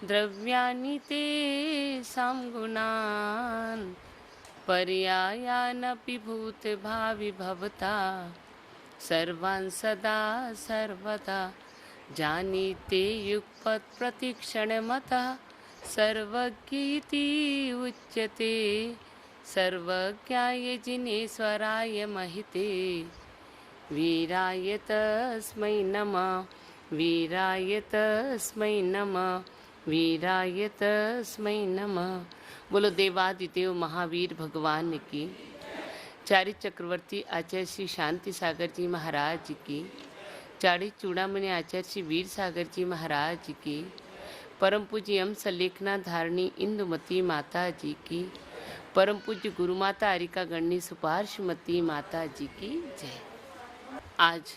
द्रव्याणि तेषां गुणान् पर्यायानपि भूतभावि भवता सर्वान् सदा सर्वदा जानीते युगपत् प्रतिक्षणमतः सर्वज्ञ इति उच्यते। सर्वज्ञाय जिनेश्वराय महिते वीराय तस्मै नमः। वीराय तस्मै नमः। वीराय तस्मै नमः। बोलो देवादिदेव महावीर भगवान की, चारी चक्रवर्ती आचार्य श्री शांति सागर जी महाराज की, चारी चूड़ामणि आचार्य श्री वीर सागर जी महाराज की, परम पूज्य एम सलेखना धारणी इंदुमती माता जी की, परम पूज्य गुरु माता आरिका गणनी सुपार्श्वमती माता जी की जय। आज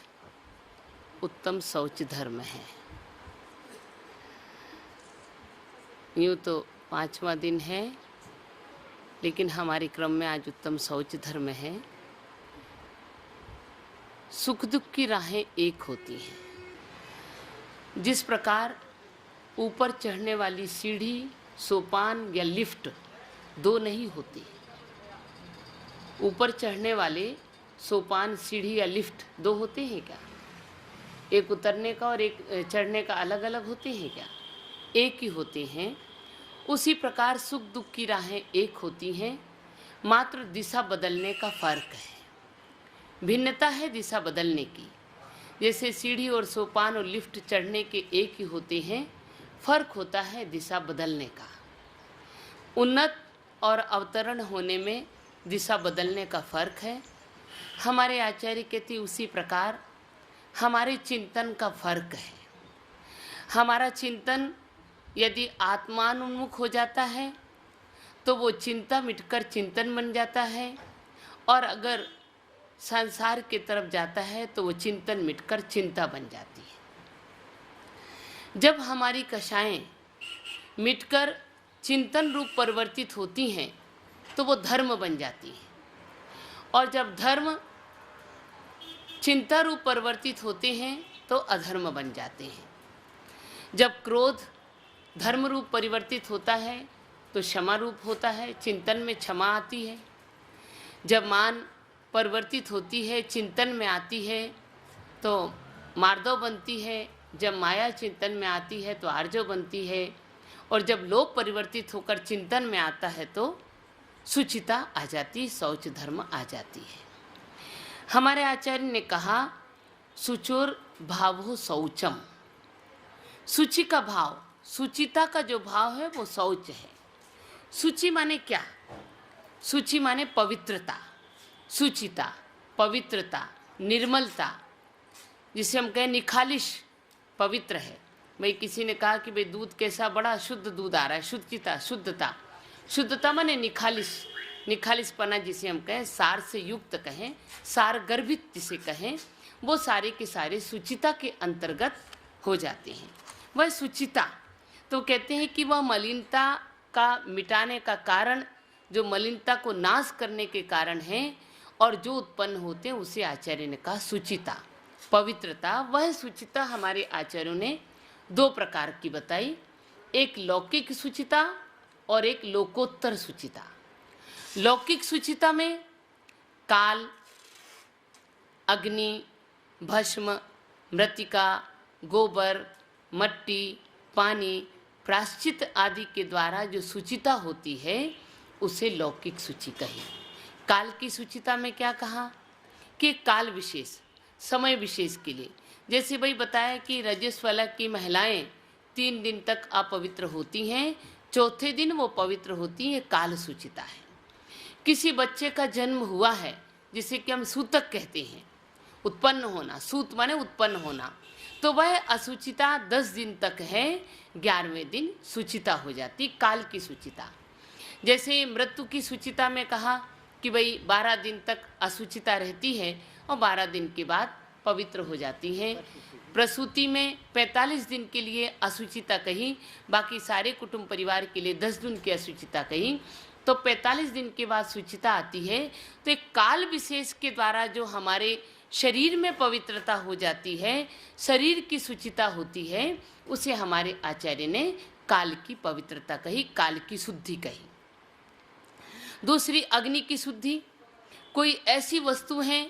उत्तम शौच धर्म है। यूँ तो 5वां दिन है, लेकिन हमारे क्रम में आज उत्तम शौच धर्म है। सुख दुख की राहें एक होती हैं। जिस प्रकार ऊपर चढ़ने वाली सीढ़ी, सोपान या लिफ्ट दो नहीं होती। ऊपर चढ़ने वाले सोपान, सीढ़ी या लिफ्ट दो होते हैं क्या? एक उतरने का और एक चढ़ने का अलग अलग होते हैं क्या? एक ही होते हैं। उसी प्रकार सुख दुख की राहें एक होती हैं, मात्र दिशा बदलने का फर्क है। भिन्नता है दिशा बदलने की। जैसे सीढ़ी और सोपान और लिफ्ट चढ़ने के एक ही होते हैं, फर्क होता है दिशा बदलने का। उन्नत और अवतरण होने में दिशा बदलने का फर्क है। हमारे आचार्य कहते उसी प्रकार हमारे चिंतन का फर्क है। हमारा चिंतन यदि आत्मानुन्मुख हो जाता है तो वो चिंता मिटकर चिंतन बन जाता है, और अगर संसार की तरफ जाता है तो वो चिंतन मिटकर चिंता बन जाती है। जब हमारी कषाएं मिटकर चिंतन रूप परिवर्तित होती हैं तो वो धर्म बन जाती है, और जब धर्म चिंता रूप परिवर्तित होते हैं तो अधर्म बन जाते हैं। जब क्रोध धर्म रूप परिवर्तित होता है तो क्षमा रूप होता है, चिंतन में क्षमा आती है। जब मान परिवर्तित होती है, चिंतन में आती है तो मार्दव बनती है। जब माया चिंतन में आती है तो आर्जव बनती है, और जब लोभ परिवर्तित होकर चिंतन में आता है तो सुचिता आ जाती, शौच धर्म आ जाती है। हमारे आचार्य ने कहा सुचोर भावो शौचम। सुचि का भाव, सुचिता का जो भाव है वो शौच है। सुचि माने क्या? सुचि माने पवित्रता, सुचिता, पवित्रता, निर्मलता। जिसे हम कहें निखालिश, पवित्र है। भाई किसी ने कहा कि भाई दूध कैसा, बड़ा शुद्ध दूध आ रहा है, शुद्धता, शुद्धता। शुद्धता माने निखालिश, निखालिशपना जिसे हम कहें, सार से युक्त कहें, सार गर्भित जिसे कहें, वो सारे के सारे सुचिता के अंतर्गत हो जाते हैं। वह सुचिता तो कहते हैं कि वह मलिनता का मिटाने का कारण, जो मलिनता को नाश करने के कारण है, और जो उत्पन्न होते हैं उसे आचार्य ने कहा सुचिता, पवित्रता। वह सुचिता हमारे आचार्यों ने दो प्रकार की बताई, एक लौकिक सुचिता और एक लोकोत्तर सुचिता। लौकिक सुचिता में काल, अग्नि, भस्म, मृतिका, गोबर, मट्टी, पानी, प्रायश्चित आदि के द्वारा जो सुचिता होती है उसे लौकिक सूची कही। काल की सुचिता में क्या कहा कि काल विशेष, समय विशेष के लिए, जैसे भाई बताया कि रजस्वला की महिलाएं 3 दिन तक अपवित्र होती हैं, चौथे दिन वो पवित्र होती हैं, काल सुचिता है। किसी बच्चे का जन्म हुआ है जिसे कि हम सूतक कहते हैं, उत्पन्न होना, सूत माने उत्पन्न होना, तो वह असुचिता 10 दिन तक है, 11वें दिन सुचिता हो जाती, काल की सुचिता। जैसे मृत्यु की सुचिता में कहा कि भाई 12 दिन तक असुचिता रहती है और 12 दिन के बाद पवित्र हो जाती है। प्रसूति में 45 दिन के लिए असुचिता कही, बाकी सारे कुटुंब परिवार के लिए 10 दिन की असुचिता कही, तो 45 दिन के बाद सुचिता आती है। तो एक काल विशेष के द्वारा जो हमारे शरीर में पवित्रता हो जाती है, शरीर की सुचिता होती है, उसे हमारे आचार्य ने काल की पवित्रता कही, काल की शुद्धि कही। दूसरी अग्नि की शुद्धि, कोई ऐसी वस्तु हैं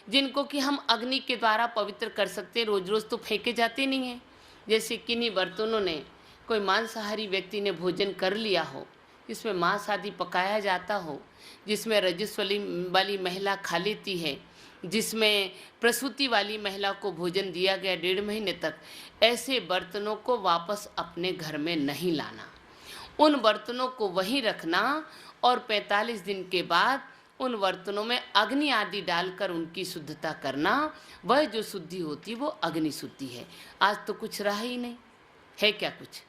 जिनको कि हम अग्नि के द्वारा पवित्र कर सकते हैं, रोज रोज तो फेंके जाते नहीं हैं। जैसे किन्हीं बर्तनों ने कोई मांसाहारी व्यक्ति ने भोजन कर लिया हो, जिसमें मांस आदि पकाया जाता हो, जिसमें रजस वाली महिला खा लेती है, जिसमें प्रसूति वाली महिला को भोजन दिया गया 1.5 महीने तक, ऐसे बर्तनों को वापस अपने घर में नहीं लाना। उन बर्तनों को वहीं रखना और 45 दिन के बाद उन बर्तनों में अग्नि आदि डालकर उनकी शुद्धता करना। वह जो शुद्धि होती वो अग्नि शुद्धि है। आज तो कुछ रहा ही नहीं है। क्या कुछ?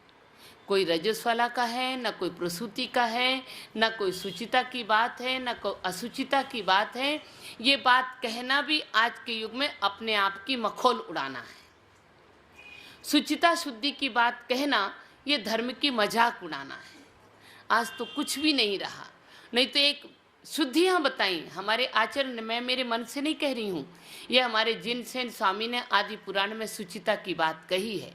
कोई रजस वाला का है, न कोई प्रसूति का है, न कोई सुचिता की बात है, न कोई असुचिता की बात है। ये बात कहना भी आज के युग में अपने आप की मखौल उड़ाना है। सुचिता शुद्धि की बात कहना ये धर्म की मजाक उड़ाना है। आज तो कुछ भी नहीं रहा। नहीं तो एक शुद्धियाँ बताई हमारे आचरण, मैं मेरे मन से नहीं कह रही हूँ, ये हमारे जिनसेन स्वामी ने आदि पुराण में सुचिता की बात कही है,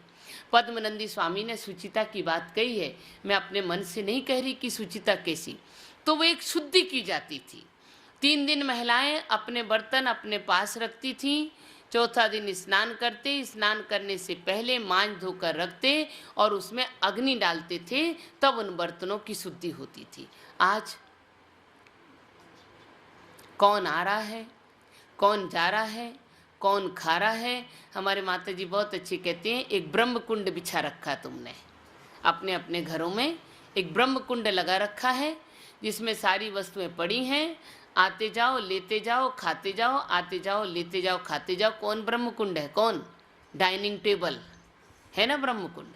पद्मनंदी स्वामी ने सुचिता की बात कही है। मैं अपने मन से नहीं कह रही कि सुचिता कैसी। तो वो एक शुद्धि की जाती थी। 3 दिन महिलाएं अपने बर्तन अपने पास रखती थीं, चौथा दिन स्नान करते, स्नान करने से पहले मांज धोकर रखते और उसमें अग्नि डालते थे, तब उन बर्तनों की शुद्धि होती थी। आज कौन आ रहा है, कौन जा रहा है, कौन खा रहा है। हमारे माता जी बहुत अच्छे कहते हैं, एक ब्रह्म कुंड बिछा रखा तुमने अपने अपने घरों में। एक ब्रह्म कुंड लगा रखा है जिसमें सारी वस्तुएं पड़ी हैं, आते जाओ लेते जाओ खाते जाओ, आते जाओ लेते जाओ खाते जाओ। कौन ब्रह्म कुंड है? कौन? डाइनिंग टेबल है ना ब्रह्म कुंड।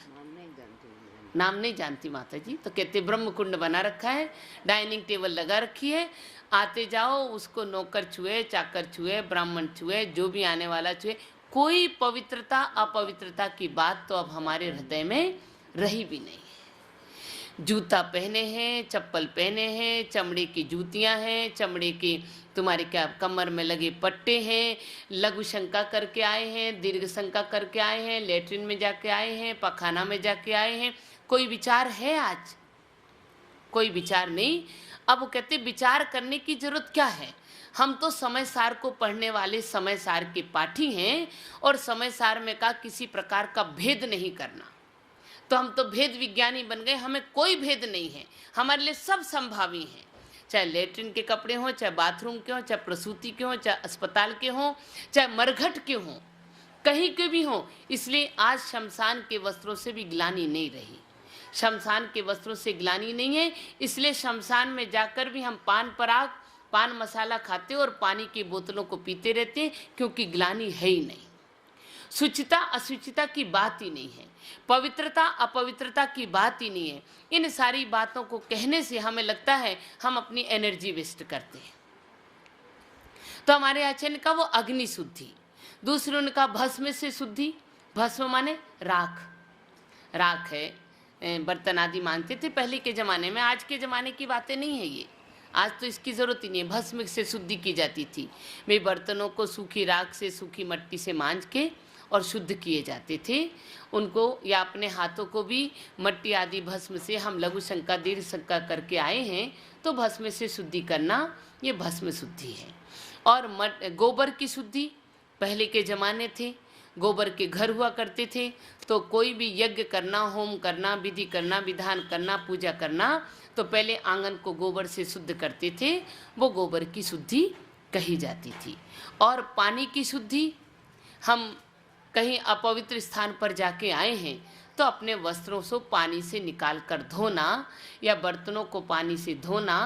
नाम नहीं जानती माता जी, तो कहते ब्रह्म कुंड बना रखा है, डाइनिंग टेबल लगा रखी है, आते जाओ, उसको नौकर छुए, चाकर छुए, ब्राह्मण छुए, जो भी आने वाला छुए। कोई पवित्रता अपवित्रता की बात तो अब हमारे हृदय में रही भी नहीं है। जूता पहने हैं, चप्पल पहने हैं, चमड़े की जूतियां हैं, चमड़े की तुम्हारे क्या कमर में लगे पट्टे हैं, लघु शंका करके आए हैं, दीर्घ शंका करके आए हैं, लेटरिन में जाके आए हैं, पखाना में जाके आए हैं। कोई विचार है? आज कोई विचार नहीं। अब वो कहते विचार करने की जरूरत क्या है? हम तो समय सार को पढ़ने वाले समय सार के पाठी हैं और समय सार में का किसी प्रकार का भेद नहीं करना। तो हम तो भेद विज्ञानी बन गए, हमें कोई भेद नहीं है, हमारे लिए सब संभावी हैं। चाहे लेटरिन के कपड़े हों, चाहे बाथरूम के हों, चाहे प्रसूति के हों, चाहे अस्पताल के हों, चाहे मरघट के हों, कहीं के भी हों। इसलिए आज शमशान के वस्त्रों से भी ग्लानि नहीं रही। शमशान के वस्त्रों से ग्लानि नहीं है, इसलिए शमशान में जाकर भी हम पान पराग, पान मसाला खाते और पानी की बोतलों को पीते रहते हैं, क्योंकि ग्लानि है ही नहीं। शुचिता असुचिता की बात ही नहीं है, पवित्रता अपवित्रता की बात ही नहीं है। इन सारी बातों को कहने से हमें लगता है हम अपनी एनर्जी वेस्ट करते हैं। तो हमारे आचार्य ने कहा वो अग्नि शुद्धि। दूसरों ने कहा भस्म से शुद्धि। भस्म माने राख। राख है, बर्तन आदि मानते थे पहले के ज़माने में, आज के ज़माने की बातें नहीं है ये। आज तो इसकी ज़रूरत ही नहीं है। भस्म से शुद्धि की जाती थी। वे बर्तनों को सूखी राख से, सूखी मिट्टी से मांज के और शुद्ध किए जाते थे उनको, या अपने हाथों को भी मिट्टी आदि भस्म से हम लघु शंका दीर्घ शंका करके आए हैं, तो भस्म से शुद्धि करना ये भस्म शुद्धि है। और गोबर की शुद्धि, पहले के ज़माने थे, गोबर के घर हुआ करते थे, तो कोई भी यज्ञ करना, होम करना, विधि करना, विधान करना, पूजा करना, तो पहले आंगन को गोबर से शुद्ध करते थे, वो गोबर की शुद्धि कही जाती थी। और पानी की शुद्धि, हम कहीं अपवित्र स्थान पर जाके आए हैं तो अपने वस्त्रों से पानी से निकाल कर धोना, या बर्तनों को पानी से धोना,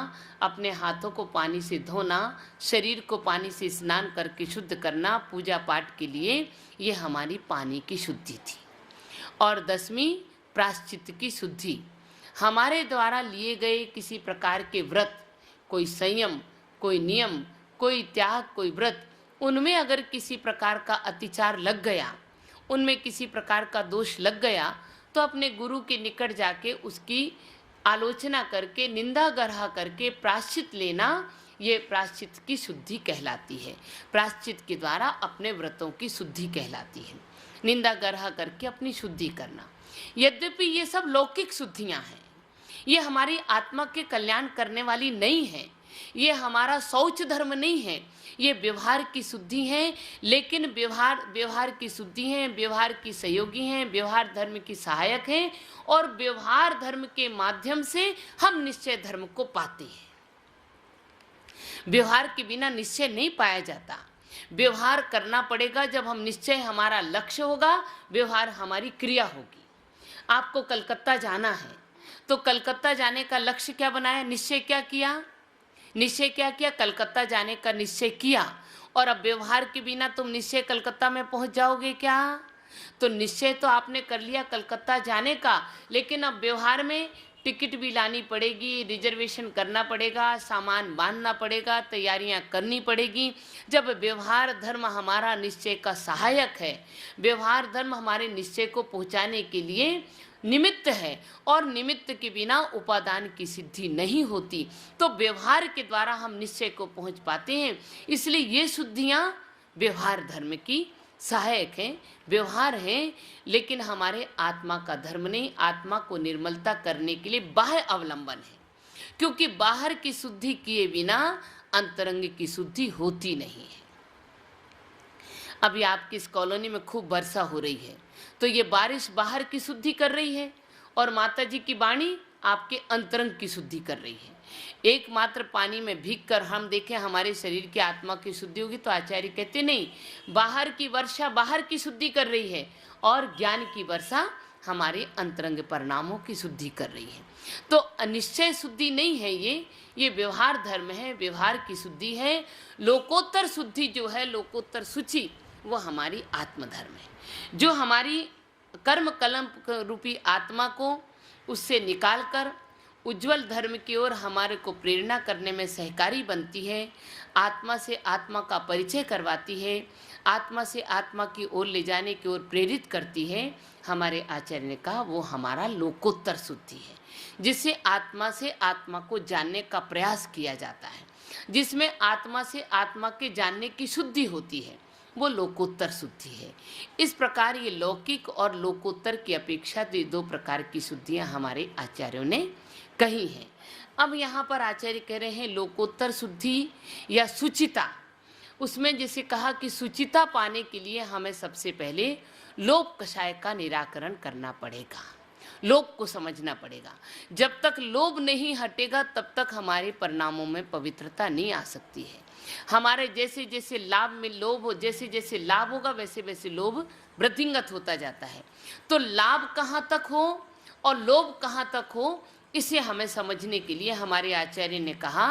अपने हाथों को पानी से धोना, शरीर को पानी से स्नान करके शुद्ध करना पूजा पाठ के लिए, ये हमारी पानी की शुद्धि थी। और 10वीं प्रायश्चित की शुद्धि, हमारे द्वारा लिए गए किसी प्रकार के व्रत, कोई संयम, कोई नियम, कोई त्याग, कोई व्रत, उनमें अगर किसी प्रकार का अतिचार लग गया, उनमें किसी प्रकार का दोष लग गया, तो अपने गुरु के निकट जाके उसकी आलोचना करके, निंदा गढ़ा करके प्रायश्चित लेना, ये प्रायश्चित की शुद्धि कहलाती है। प्रायश्चित के द्वारा अपने व्रतों की शुद्धि कहलाती है। निंदा गढ़ा करके अपनी शुद्धि करना। यद्यपि ये सब लौकिक शुद्धियां हैं, ये हमारी आत्मा के कल्याण करने वाली नहीं है, ये हमारा शौच धर्म नहीं है, ये व्यवहार की शुद्धि है। लेकिन व्यवहार की शुद्धि है, व्यवहार की सहयोगी हैं, व्यवहार धर्म की सहायक हैं, और व्यवहार धर्म के माध्यम से हम निश्चय धर्म को पाते हैं। व्यवहार के बिना निश्चय नहीं पाया जाता। व्यवहार करना पड़ेगा जब हम निश्चय हमारा लक्ष्य होगा, व्यवहार हमारी क्रिया होगी। आपको कलकत्ता जाना है, तो कलकत्ता जाने का लक्ष्य क्या बनाया, निश्चय क्या किया, निश्चय क्या किया, कलकत्ता जाने का निश्चय किया। और अब व्यवहार के बिना तुम निश्चय कलकत्ता में पहुंच जाओगे क्या? तो निश्चय तो आपने कर लिया कलकत्ता जाने का, लेकिन अब व्यवहार में टिकट भी लानी पड़ेगी, रिजर्वेशन करना पड़ेगा, सामान बांधना पड़ेगा, तैयारियां करनी पड़ेगी। जब व्यवहार धर्म हमारा निश्चय का सहायक है, व्यवहार धर्म हमारे निश्चय को पहुंचाने के लिए निमित्त है, और निमित्त के बिना उपादान की सिद्धि नहीं होती, तो व्यवहार के द्वारा हम निश्चय को पहुंच पाते हैं। इसलिए ये शुद्धियां व्यवहार धर्म की सहायक हैं, व्यवहार हैं, लेकिन हमारे आत्मा का धर्म नहीं। आत्मा को निर्मलता करने के लिए बाह्य अवलंबन है, क्योंकि बाहर की शुद्धि किए बिना अंतरंग की शुद्धि होती नहीं है। अभी आपकी इस कॉलोनी में खूब वर्षा हो रही है, तो ये बारिश बाहर की शुद्धि कर रही है, और माता जी की वाणी आपके अंतरंग की शुद्धि कर रही है। एकमात्र पानी में भीगकर हम देखें हमारे शरीर की आत्मा की शुद्धि होगी, तो आचार्य कहते नहीं, बाहर की वर्षा बाहर की शुद्धि कर रही है, और ज्ञान की वर्षा हमारे अंतरंग परिणामों की शुद्धि कर रही है। तो अनिश्चय शुद्धि नहीं है ये व्यवहार धर्म है, व्यवहार की शुद्धि है। लोकोत्तर शुद्धि जो है, लोकोत्तर शुचि, वो हमारी आत्मधर्म है, जो हमारी कर्म कलंक रूपी आत्मा को उससे निकालकर उज्जवल धर्म की ओर हमारे को प्रेरणा करने में सहकारी बनती है, आत्मा से आत्मा का परिचय करवाती है, आत्मा से आत्मा की ओर ले जाने की ओर प्रेरित करती है। हमारे आचार्य ने कहा वो हमारा लोकोत्तर शुद्धि है, जिससे आत्मा से आत्मा को जानने का प्रयास किया जाता है, जिसमें आत्मा से आत्मा के जानने की शुद्धि होती है, वो लोकोत्तर शुद्धि है। इस प्रकार ये लौकिक और लोकोत्तर की अपेक्षा दो प्रकार की शुद्धियां हमारे आचार्यों ने कही हैं। अब यहाँ पर आचार्य कह रहे हैं लोकोत्तर शुद्धि या सुचिता, उसमें जैसे कहा कि सुचिता पाने के लिए हमें सबसे पहले लोभ कषाय का निराकरण करना पड़ेगा, लोभ को समझना पड़ेगा। जब तक लोभ नहीं हटेगा तब तक हमारे परिणामों में पवित्रता नहीं आ सकती है। हमारे जैसे जैसे लाभ में लोभ हो, जैसे जैसे लाभ होगा वैसे वैसे लोभ वृद्धिंगत होता जाता है। तो लाभ कहाँ तक हो और लोभ कहाँ तक हो, इसे हमें समझने के लिए हमारे आचार्य ने कहा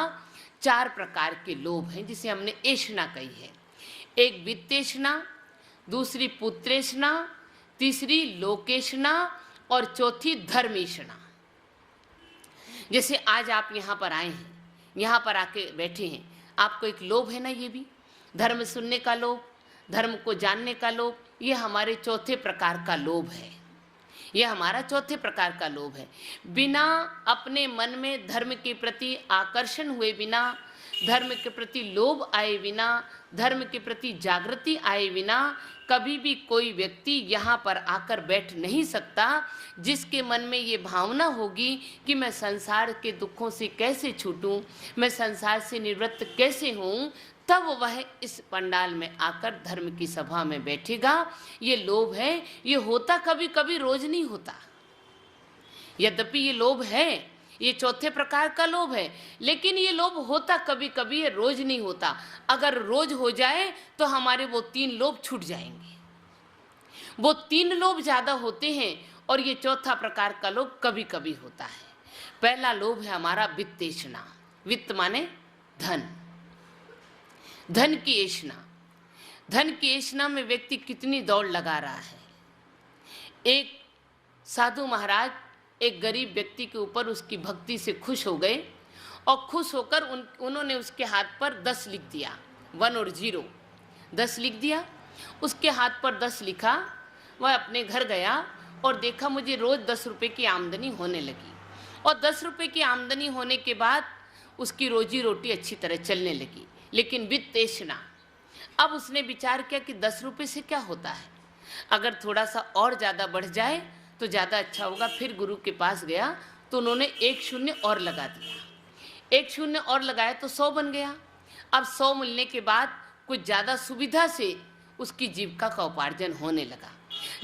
4 प्रकार के लोभ हैं, जिसे हमने ऐषणा कही है। एक वित्तेषणा, दूसरी पुत्रेषणा, तीसरी लोकेषणा, और चौथी धर्मेषणा। जैसे आज आप यहाँ पर आए हैं, यहाँ पर आके बैठे हैं, आपको एक लोभ है ना, ये भी धर्म सुनने का लोभ, धर्म को जानने का लोभ, ये हमारे चौथे प्रकार का लोभ है, ये हमारा चौथे प्रकार का लोभ है। बिना अपने मन में धर्म के प्रति आकर्षण हुए बिना, धर्म के प्रति लोभ आए बिना, धर्म के प्रति जागृति आए बिना कभी भी कोई व्यक्ति यहाँ पर आकर बैठ नहीं सकता। जिसके मन में ये भावना होगी कि मैं संसार के दुखों से कैसे छूटूं, मैं संसार से निवृत्त कैसे हूँ, तब वह इस पंडाल में आकर धर्म की सभा में बैठेगा। ये लोभ है, ये होता कभी कभी, रोज नहीं होता। यद्यपि ये लोभ है, ये चौथे प्रकार का लोभ है, लेकिन ये लोभ होता कभी कभी है, रोज नहीं होता। अगर रोज हो जाए तो हमारे वो 3 लोभ छूट जाएंगे। वो 3 लोभ ज्यादा होते हैं और ये चौथा प्रकार का लोभ कभी कभी होता है। पहला लोभ है हमारा वित्तेषणा। वित्त माने धन, धन की ऐषणा। धन की ऐषणा में व्यक्ति कितनी दौड़ लगा रहा है। एक साधु महाराज एक गरीब व्यक्ति के ऊपर उसकी भक्ति से खुश हो गए और खुश होकर उन्होंने उसके हाथ पर 10 लिख दिया, 1 और 0, 10 लिख दिया। उसके हाथ पर 10 लिखा। वह अपने घर गया और देखा मुझे रोज 10 रुपये की आमदनी होने लगी, और 10 रुपये की आमदनी होने के बाद उसकी रोजी रोटी अच्छी तरह चलने लगी। लेकिन वित्तेषणा, अब उसने विचार किया कि 10 रुपये से क्या होता है, अगर थोड़ा सा और ज़्यादा बढ़ जाए तो ज़्यादा अच्छा होगा। फिर गुरु के पास गया तो उन्होंने 1 शून्य और लगा दिया। 1 शून्य और लगाया तो 100 बन गया। अब 100 मिलने के बाद कुछ ज़्यादा सुविधा से उसकी जीविका का उपार्जन होने लगा।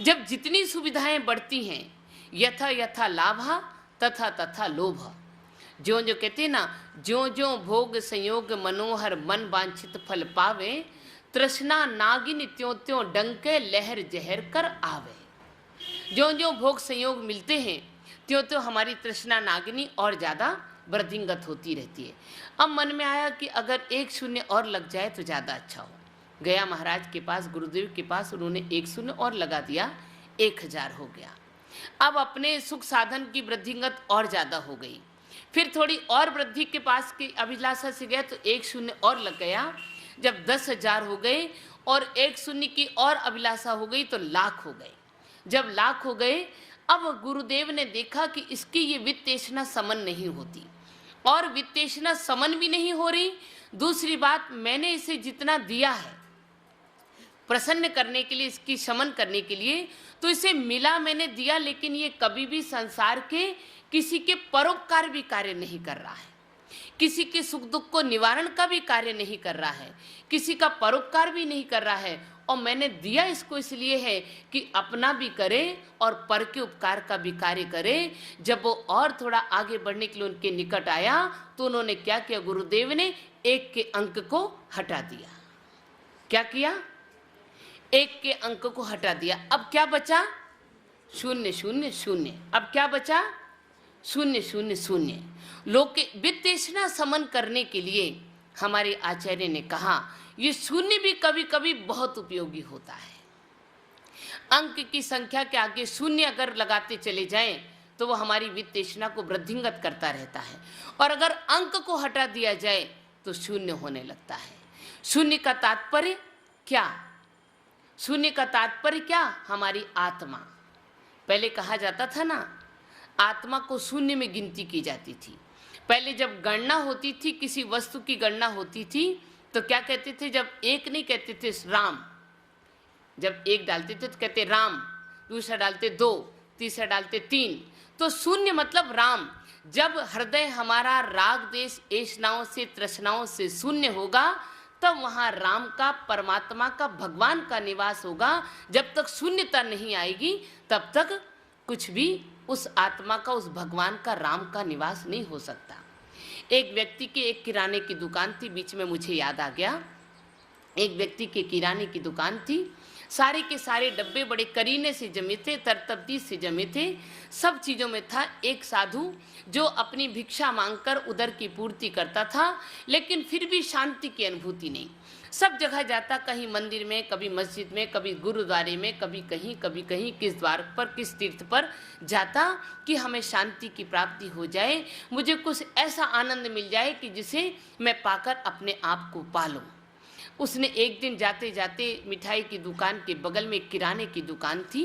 जब जितनी सुविधाएं बढ़ती हैं, यथा यथा लाभा तथा तथा लोभ, जो जो कहते हैं ना, जो जो भोग संयोग मनोहर मन वांछित फल पावे, तृष्णा नागिन त्यों त्यों डंके लहर जहर कर आवे। जो जो भोग संयोग मिलते हैं त्यों त्यों हमारी तृष्णा नागिनी और ज़्यादा वृद्धिंगत होती रहती है। अब मन में आया कि अगर 1 शून्य और लग जाए तो ज़्यादा अच्छा हो। गया महाराज के पास, गुरुदेव के पास, उन्होंने 1 शून्य और लगा दिया, 1000 हो गया। अब अपने सुख साधन की वृद्धिंगत और ज़्यादा हो गई। फिर थोड़ी और वृद्धि के पास की अभिलाषा से गया तो 1 शून्य और लग गया। जब 10,000 हो गए और 1 शून्य की और अभिलाषा हो गई तो लाख हो गए। जब लाख हो गए, अब गुरुदेव ने देखा कि इसकी ये वित्तेषणा समन नहीं होती, और वित्तेषणा समन भी नहीं हो रही। दूसरी बात, मैंने इसे जितना दिया है प्रसन्न करने के लिए, इसकी शमन करने के लिए, तो इसे मिला मैंने दिया, लेकिन ये कभी भी संसार के किसी के परोपकार भी कार्य नहीं कर रहा है, किसी के सुख दुख को निवारण का भी कार्य नहीं कर रहा है, किसी का परोपकार भी नहीं कर रहा है। और मैंने दिया इसको इसलिए है कि अपना भी करे और पर के उपकार का भी कार्य करे। जब वो और थोड़ा आगे बढ़ने के लिए उनके निकट आया तो उन्होंने क्या किया, गुरुदेव ने 1 के अंक को हटा दिया। क्या किया? 1 के अंक को हटा दिया। अब क्या बचा? 0 0 0। अब क्या बचा? 0 0 0। लोग के वित्तेषणा समन करने के लिए हमारे आचार्य ने कहा ये 0 भी कभी कभी बहुत उपयोगी होता है। अंक की संख्या के आगे 0 अगर लगाते चले जाएं तो वो हमारी वित्तेषणा को वृद्धिंगत करता रहता है, और अगर अंक को हटा दिया जाए तो 0 होने लगता है। 0 का तात्पर्य क्या? 0 का तात्पर्य क्या? हमारी आत्मा। पहले कहा जाता था ना, आत्मा को 0 में गिनती की जाती थी। पहले जब गणना होती थी, किसी वस्तु की गणना होती थी, तो क्या कहते थे? जब 1 नहीं कहते थे राम, जब 1 डालते थे तो कहते राम, दूसरा डालते 2, तीसरा डालते 3, तो 0 मतलब राम। जब हृदय हमारा राग देश ऐषणाओं से तृष्णाओं से 0 होगा, तब वहाँ राम का, परमात्मा का, भगवान का निवास होगा। जब तक शून्यता नहीं आएगी तब तक कुछ भी उस आत्मा का, उस भगवान का, राम का निवास नहीं हो सकता। एक व्यक्ति की एक किराने की दुकान थी, बीच में मुझे याद आ गया, एक व्यक्ति के किराने की दुकान थी, सारे के सारे डब्बे बड़े करीने से जमे थे, तरतब्दीद से जमे थे। सब चीज़ों में था एक साधु जो अपनी भिक्षा मांगकर उदर की पूर्ति करता था, लेकिन फिर भी शांति की अनुभूति नहीं। सब जगह जाता, कहीं मंदिर में, कभी मस्जिद में, कभी गुरुद्वारे में, कभी कहीं किस द्वार पर, किस तीर्थ पर जाता कि हमें शांति की प्राप्ति हो जाए, मुझे कुछ ऐसा आनंद मिल जाए कि जिसे मैं पाकर अपने आप को पालूं। उसने एक दिन जाते जाते मिठाई की दुकान के बगल में किराने की दुकान थी,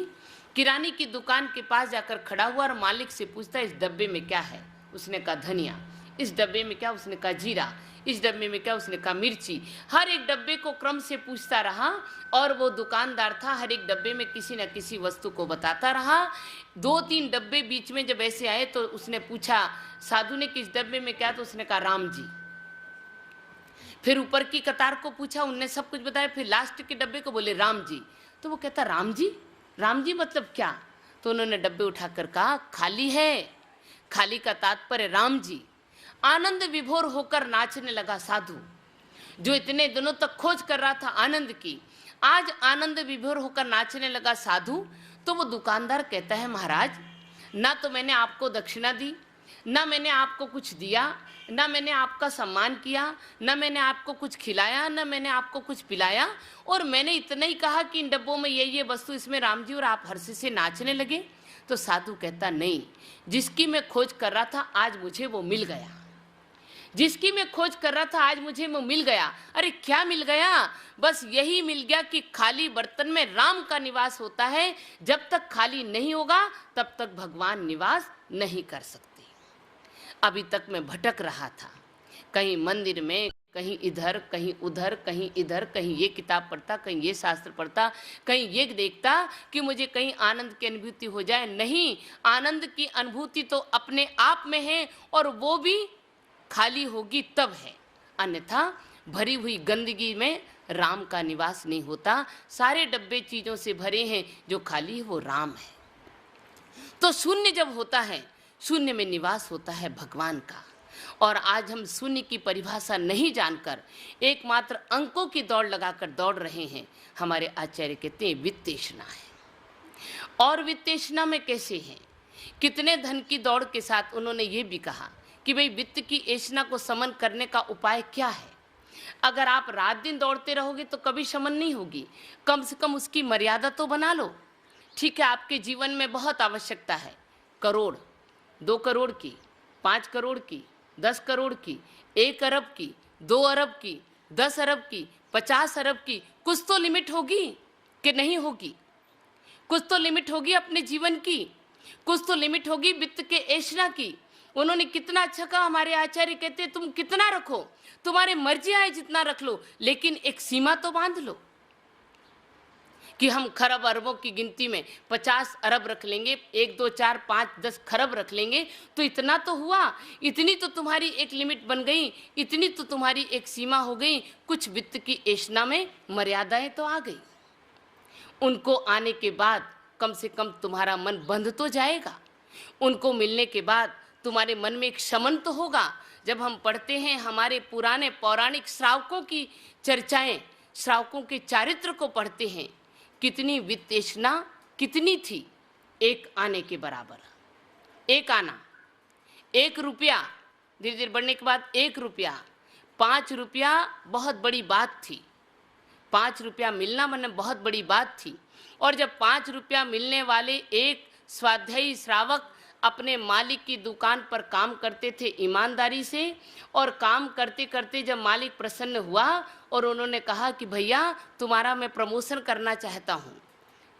किराने की दुकान के पास जाकर खड़ा हुआ और मालिक से पूछता, इस डब्बे में क्या है? उसने कहा धनिया। इस डब्बे में क्या? उसने कहा जीरा। इस डब्बे में क्या? उसने कहा मिर्ची। हर एक डब्बे को क्रम से पूछता रहा, और वो दुकानदार था, हर एक डब्बे में किसी न किसी वस्तु को बताता रहा। 2-3 डब्बे बीच में जब ऐसे आए तो उसने पूछा साधु ने, किस डब्बे में क्या? तो उसने कहा राम जी। फिर ऊपर की कतार को पूछा, उनने सब कुछ बताया, फिर लास्ट के डब्बे को बोले राम जी। तो वो कहता राम जी? राम जी मतलब क्या? तो उन्होंने डब्बे उठाकर कहा खाली है। खाली का तात्पर्य राम जी। आनंद विभोर होकर नाचने लगा साधु, जो इतने दिनों तक खोज कर रहा था आनंद की, आज आनंद विभोर होकर नाचने लगा साधु। तो वो दुकानदार कहता है महाराज, ना तो मैंने आपको दक्षिणा दी, ना मैंने आपको कुछ दिया, ना मैंने आपका सम्मान किया, ना मैंने आपको कुछ खिलाया, ना मैंने आपको कुछ पिलाया, और मैंने इतना ही कहा कि इन डब्बों में ये वस्तु, इसमें राम जी, और आप हर्ष से नाचने लगे। तो साधु कहता नहीं, जिसकी मैं खोज कर रहा था आज मुझे वो मिल गया। जिसकी मैं खोज कर रहा था आज मुझे वो मिल गया। अरे क्या मिल गया? बस यही मिल गया कि खाली बर्तन में राम का निवास होता है। जब तक खाली नहीं होगा तब तक भगवान निवास नहीं कर सकते। अभी तक मैं भटक रहा था, कहीं मंदिर में, कहीं इधर, कहीं उधर, कहीं इधर, कहीं ये किताब पढ़ता, कहीं ये शास्त्र पढ़ता, कहीं ये देखता कि मुझे कहीं आनंद की अनुभूति हो जाए। नहीं, आनंद की अनुभूति तो अपने आप में है, और वो भी खाली होगी तब है, अन्यथा भरी हुई गंदगी में राम का निवास नहीं होता। सारे डब्बे चीज़ों से भरे हैं, जो खाली है वो राम है। तो शून्य जब होता है, शून्य में निवास होता है भगवान का। और आज हम शून्य की परिभाषा नहीं जानकर एकमात्र अंकों की दौड़ लगाकर दौड़ रहे हैं। हमारे आचार्य कहते हैं वित्तेषणा है। और वित्तेषणा में कैसे हैं? कितने धन की दौड़ के साथ उन्होंने ये भी कहा कि भाई वित्त की ऐषणा को शमन करने का उपाय क्या है। अगर आप रात दिन दौड़ते रहोगे तो कभी शमन नहीं होगी, कम से कम उसकी मर्यादा तो बना लो। ठीक है, आपके जीवन में बहुत आवश्यकता है, करोड़, 2 करोड़ की, 5 करोड़ की, 10 करोड़ की, 1 अरब की, 2 अरब की, 10 अरब की, 50 अरब की, कुछ तो लिमिट होगी कि नहीं होगी? कुछ तो लिमिट होगी अपने जीवन की, कुछ तो लिमिट होगी वित्त के ऐषणा की। उन्होंने कितना अच्छा कहा, हमारे आचार्य कहते हैं तुम कितना रखो, तुम्हारे मर्जी आए जितना रख लो, लेकिन एक सीमा तो बांध लो कि हम खरब अरबों की गिनती में 50 अरब रख लेंगे, 1 2 4 5 10 खरब रख लेंगे, तो इतना तो हुआ, इतनी तो तुम्हारी एक लिमिट बन गई, इतनी तो तुम्हारी एक सीमा हो गई। कुछ वित्त की ऐषणा में मर्यादाएं तो आ गई। उनको आने के बाद कम से कम तुम्हारा मन बंध तो जाएगा। उनको मिलने के बाद तुम्हारे मन में एक शमन तो होगा। जब हम पढ़ते हैं हमारे पुराने पौराणिक श्रावकों की चर्चाएं, श्रावकों के चारित्र को पढ़ते हैं, कितनी वित्तेषणा कितनी थी, एक आने के बराबर। एक आना, 1 रुपया, धीरे धीरे बढ़ने के बाद 1 रुपया, 5 रुपया बहुत बड़ी बात थी। 5 रुपया मिलना मैंने बहुत बड़ी बात थी। और जब 5 रुपया मिलने वाले एक स्वाध्यायी श्रावक अपने मालिक की दुकान पर काम करते थे ईमानदारी से, और काम करते करते जब मालिक प्रसन्न हुआ और उन्होंने कहा कि भैया तुम्हारा मैं प्रमोशन करना चाहता हूँ।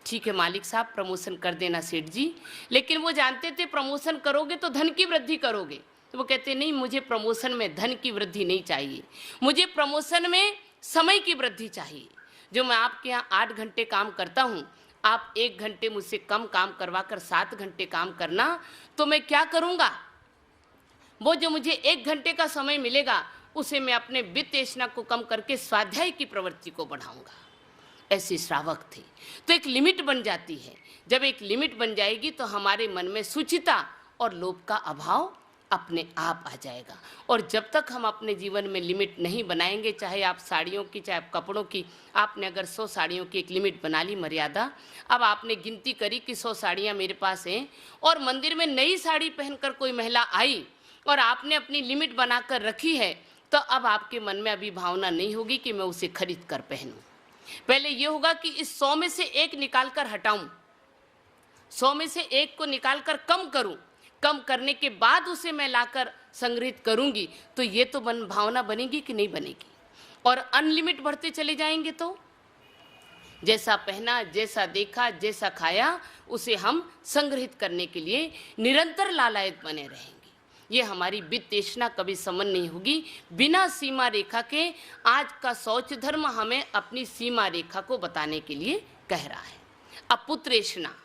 ठीक है मालिक साहब, प्रमोशन कर देना सेठ जी। लेकिन वो जानते थे प्रमोशन करोगे तो धन की वृद्धि करोगे, तो वो कहते नहीं, मुझे प्रमोशन में धन की वृद्धि नहीं चाहिए, मुझे प्रमोशन में समय की वृद्धि चाहिए। जो मैं आपके यहाँ 8 घंटे काम करता हूँ, आप 1 घंटे मुझसे कम काम करवा कर 7 घंटे काम करना, तो मैं क्या करूँगा? वो जो मुझे 1 घंटे का समय मिलेगा, उसे मैं अपने वित्त ऐषणा को कम करके स्वाध्याय की प्रवृत्ति को बढ़ाऊंगा। ऐसे श्रावक थे। तो एक लिमिट बन जाती है। जब एक लिमिट बन जाएगी तो हमारे मन में शुचिता और लोभ का अभाव अपने आप आ जाएगा। और जब तक हम अपने जीवन में लिमिट नहीं बनाएंगे, चाहे आप साड़ियों की, चाहे आप कपड़ों की, आपने अगर 100 साड़ियों की एक लिमिट बना ली, मर्यादा, अब आपने गिनती करी कि 100 साड़ियाँ मेरे पास हैं, और मंदिर में नई साड़ी पहनकर कोई महिला आई और आपने अपनी लिमिट बनाकर रखी है, तो अब आपके मन में अभी भावना नहीं होगी कि मैं उसे खरीद कर पहनूं। पहले ये होगा कि इस 100 में से 1 निकाल कर हटाऊं, 100 में से 1 को निकाल कर कम करूं, कम करने के बाद उसे मैं लाकर संग्रहित करूंगी। तो ये तो भावना बनेगी कि नहीं बनेगी? और अनलिमिट बढ़ते चले जाएंगे तो जैसा पहना, जैसा देखा, जैसा खाया, उसे हम संग्रहित करने के लिए निरंतर लालायत बने रहेंगे। ये हमारी वित्त ऐषणा कभी समन नहीं होगी। बिना सीमा रेखा के आज का शौच धर्म हमें अपनी सीमा रेखा को बताने के लिए कह रहा है। अब पुत्र ऐषणा,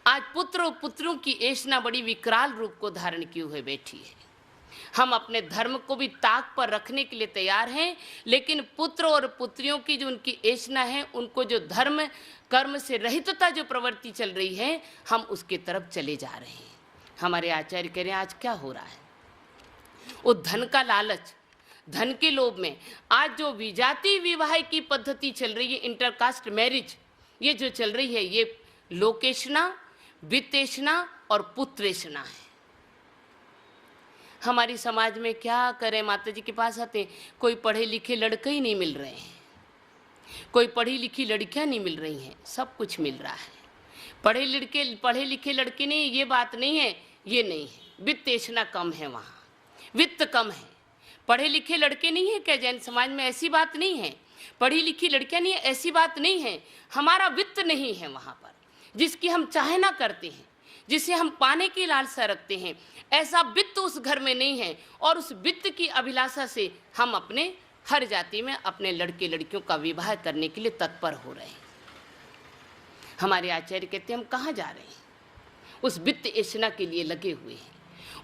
आज पुत्र और पुत्रों की ऐषणा बड़ी विकराल रूप को धारण किए हुए बैठी है। हम अपने धर्म को भी ताक पर रखने के लिए तैयार हैं, लेकिन पुत्र और पुत्रियों की जो उनकी ऐषणा है, उनको जो धर्म कर्म से रहितता जो प्रवृत्ति चल रही है, हम उसके तरफ चले जा रहे हैं। हमारे आचार्य कह रहे हैं आज क्या हो रहा है? वो धन का लालच, धन के लोभ में आज जो विजाति विवाह की पद्धति चल रही है, इंटरकास्ट मैरिज, ये जो चल रही है, ये लोकेशना, वित्तेषणा और पुत्रेषणा है। हमारी समाज में क्या करें? माता जी के पास आते, कोई पढ़े लिखे लड़के ही नहीं मिल रहे हैं, कोई पढ़ी लिखी लड़कियां नहीं मिल रही हैं, सब कुछ मिल रहा है। पढ़े लिखे लड़के नहीं, ये बात नहीं है, ये नहीं है। वित्तेषणा कम है, वहाँ वित्त कम है। पढ़े लिखे लड़के नहीं है क्या जैन समाज में? ऐसी बात नहीं है। पढ़ी लिखी लड़कियां नहीं है, ऐसी बात नहीं है। हमारा वित्त नहीं है वहाँ पर, जिसकी हम चाहना करते हैं, जिसे हम पाने की लालसा रखते हैं, ऐसा वित्त उस घर में नहीं है, और उस वित्त की अभिलाषा से हम अपने हर जाति में अपने लड़के लड़कियों का विवाह करने के लिए तत्पर हो रहे हैं। हमारे आचार्य कहते हैं हम कहाँ जा रहे हैं? उस वित्त ऐशना के लिए लगे हुए हैं,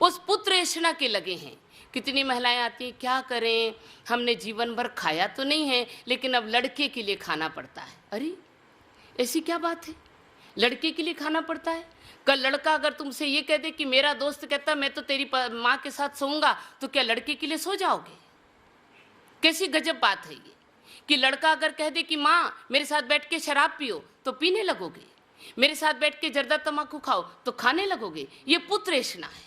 उस पुत्र ऐशना के लगे हैं। कितनी महिलाएं आती हैं, क्या करें, हमने जीवन भर खाया तो नहीं है, लेकिन अब लड़के के लिए खाना पड़ता है। अरे ऐसी क्या बात है, लड़के के लिए खाना पड़ता है? कल लड़का अगर तुमसे ये कह दे कि मेरा दोस्त कहता मैं तो तेरी माँ के साथ सोऊंगा, तो क्या लड़के के लिए सो जाओगे? कैसी गजब बात है ये कि लड़का अगर कह दे कि माँ मेरे साथ बैठ के शराब पियो, तो पीने लगोगे, मेरे साथ बैठ के जर्दा तम्बाकू खाओ तो खाने लगोगे। ये पुत्र ऐशना है,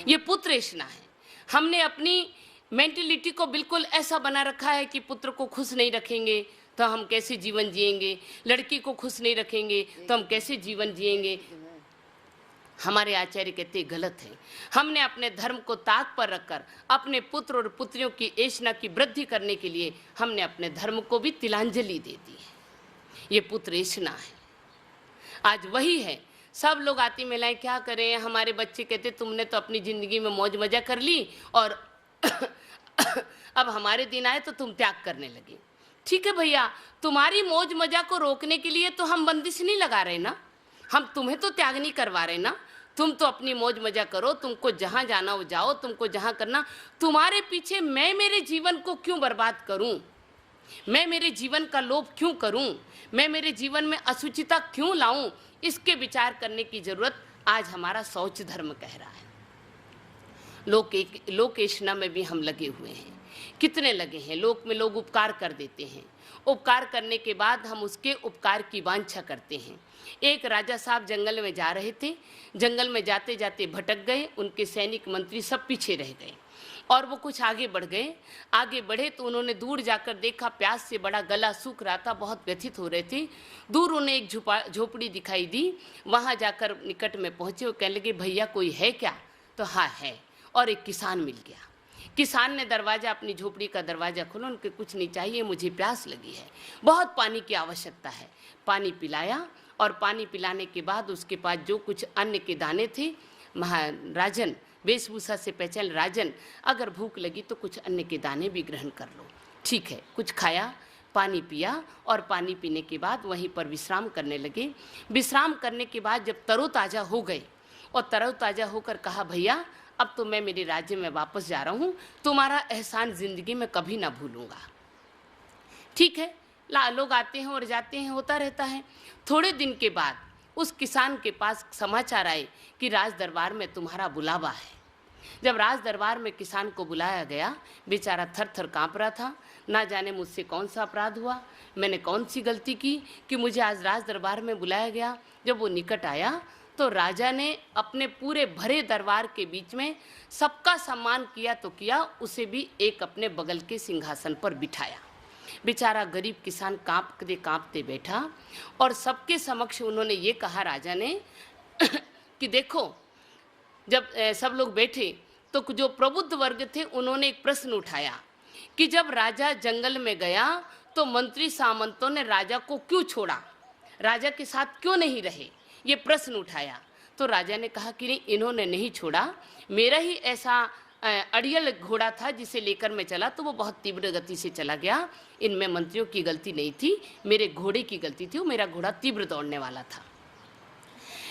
ये पुत्र ऐशना है। हमने अपनी मेंटलिटी को बिल्कुल ऐसा बना रखा है कि पुत्र को खुश नहीं रखेंगे तो हम कैसे जीवन जिएंगे, लड़की को खुश नहीं रखेंगे तो हम कैसे जीवन जिएंगे। हमारे आचार्य कहते गलत है। हमने अपने धर्म को ताक पर रखकर अपने पुत्र और पुत्रियों की ऐशना की वृद्धि करने के लिए हमने अपने धर्म को भी तिलांजलि दे दी है। ये पुत्र ऐशना है, आज वही है। सब लोग आती महिलाएं क्या करें, हमारे बच्चे कहते तुमने तो अपनी ज़िंदगी में मौज मजा कर ली और अब हमारे दिन आए तो तुम त्याग करने लगे। ठीक है भैया, तुम्हारी मौज मजा को रोकने के लिए तो हम बंदिश नहीं लगा रहे ना, हम तुम्हें तो त्याग नहीं करवा रहे ना। तुम तो अपनी मौज मजा करो, तुमको जहाँ जाना हो जाओ, तुमको जहाँ करना। तुम्हारे पीछे मैं मेरे जीवन को क्यों बर्बाद करूं, मैं मेरे जीवन का लोभ क्यों करूं, मैं मेरे जीवन में असुचिता क्यों लाऊं, इसके विचार करने की जरूरत आज हमारा शौच धर्म कह रहा है। लोक ऐशना में भी हम लगे हुए हैं, कितने लगे हैं। लोक में लोग उपकार कर देते हैं, उपकार करने के बाद हम उसके उपकार की वांछा करते हैं। एक राजा साहब जंगल में जा रहे थे, जंगल में जाते जाते भटक गए, उनके सैनिक मंत्री सब पीछे रह गए और वो कुछ आगे बढ़ गए। आगे बढ़े तो उन्होंने दूर जाकर देखा, प्यास से बड़ा गला सूख रहा था, बहुत व्यथित हो रहे थे। दूर उन्हें एक झोपड़ी दिखाई दी, वहाँ जाकर निकट में पहुँचे। वो कहने लगे भैया कोई है क्या? तो हाँ है, और एक किसान मिल गया। किसान ने दरवाज़ा, अपनी झोपड़ी का दरवाज़ा खोला, उनके कुछ नहीं चाहिए, मुझे प्यास लगी है, बहुत पानी की आवश्यकता है। पानी पिलाया और पानी पिलाने के बाद उसके पास जो कुछ अन्न के दाने थे, महाराजन वेशभूषा से पहचान, राजन अगर भूख लगी तो कुछ अन्न के दाने भी ग्रहण कर लो। ठीक है, कुछ खाया, पानी पिया और पानी पीने के बाद वहीं पर विश्राम करने लगे। विश्राम करने के बाद जब तरोताज़ा हो गए और तरोताज़ा होकर कहा भैया अब तो मैं मेरे राज्य में वापस जा रहा हूँ, तुम्हारा एहसान ज़िंदगी में कभी ना भूलूंगा। ठीक है, लोग आते हैं और जाते हैं, होता रहता है। थोड़े दिन के बाद उस किसान के पास समाचार आए कि राज दरबार में तुम्हारा बुलावा है। जब राज दरबार में किसान को बुलाया गया, बेचारा थर थर काँप रहा था, ना जाने मुझसे कौन सा अपराध हुआ, मैंने कौन सी गलती की कि मुझे आज राज दरबार में बुलाया गया। जब वो निकट आया तो राजा ने अपने पूरे भरे दरबार के बीच में सबका सम्मान किया तो किया, उसे भी एक अपने बगल के सिंहासन पर बिठाया। बेचारा गरीब किसान कांपते कांपते बैठा और सबके समक्ष उन्होंने ये कहा राजा ने कि देखो, जब सब लोग बैठे तो जो प्रबुद्ध वर्ग थे उन्होंने एक प्रश्न उठाया कि जब राजा जंगल में गया तो मंत्री सामंतों ने राजा को क्यों छोड़ा, राजा के साथ क्यों नहीं रहे, ये प्रश्न उठाया। तो राजा ने कहा कि नहीं, इन्होंने नहीं छोड़ा, मेरा ही ऐसा अड़ियल घोड़ा था जिसे लेकर मैं चला तो वो बहुत तीव्र गति से चला गया। इनमें मंत्रियों की गलती नहीं थी, मेरे घोड़े की गलती थी, वो मेरा घोड़ा तीव्र दौड़ने वाला था।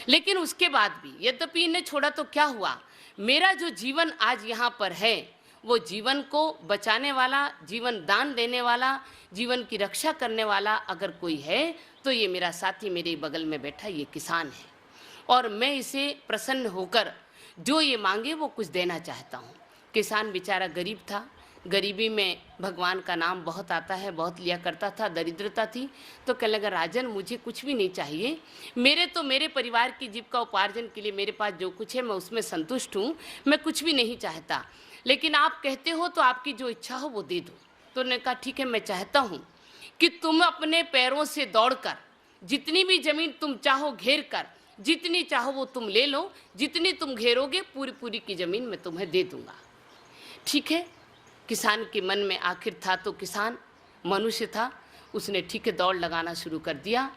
लेकिन उसके बाद भी यद्यपि इन्हें छोड़ा तो क्या हुआ, मेरा जो जीवन आज यहाँ पर है वो जीवन को बचाने वाला, जीवन दान देने वाला, जीवन की रक्षा करने वाला अगर कोई है तो ये मेरा साथी मेरे बगल में बैठा ये किसान है, और मैं इसे प्रसन्न होकर जो ये मांगे वो कुछ देना चाहता हूँ। किसान बेचारा गरीब था, गरीबी में भगवान का नाम बहुत आता है, बहुत लिया करता था, दरिद्रता थी, तो कहने लगा राजन मुझे कुछ भी नहीं चाहिए, मेरे परिवार की जीविका उपार्जन के लिए मेरे पास जो कुछ है मैं उसमें संतुष्ट हूँ, मैं कुछ भी नहीं चाहता, लेकिन आप कहते हो तो आपकी जो इच्छा हो वो दे दो। तो उन्होंने कहा ठीक है, मैं चाहता हूँ कि तुम अपने पैरों से दौड़कर जितनी भी जमीन तुम चाहो घेर कर, जितनी चाहो वो तुम ले लो, जितनी तुम घेरोगे पूरी पूरी की जमीन मैं तुम्हें दे दूंगा। ठीक है, किसान के मन में आखिर था तो किसान मनुष्य था, उसने ठीक है दौड़ लगाना शुरू कर दिया।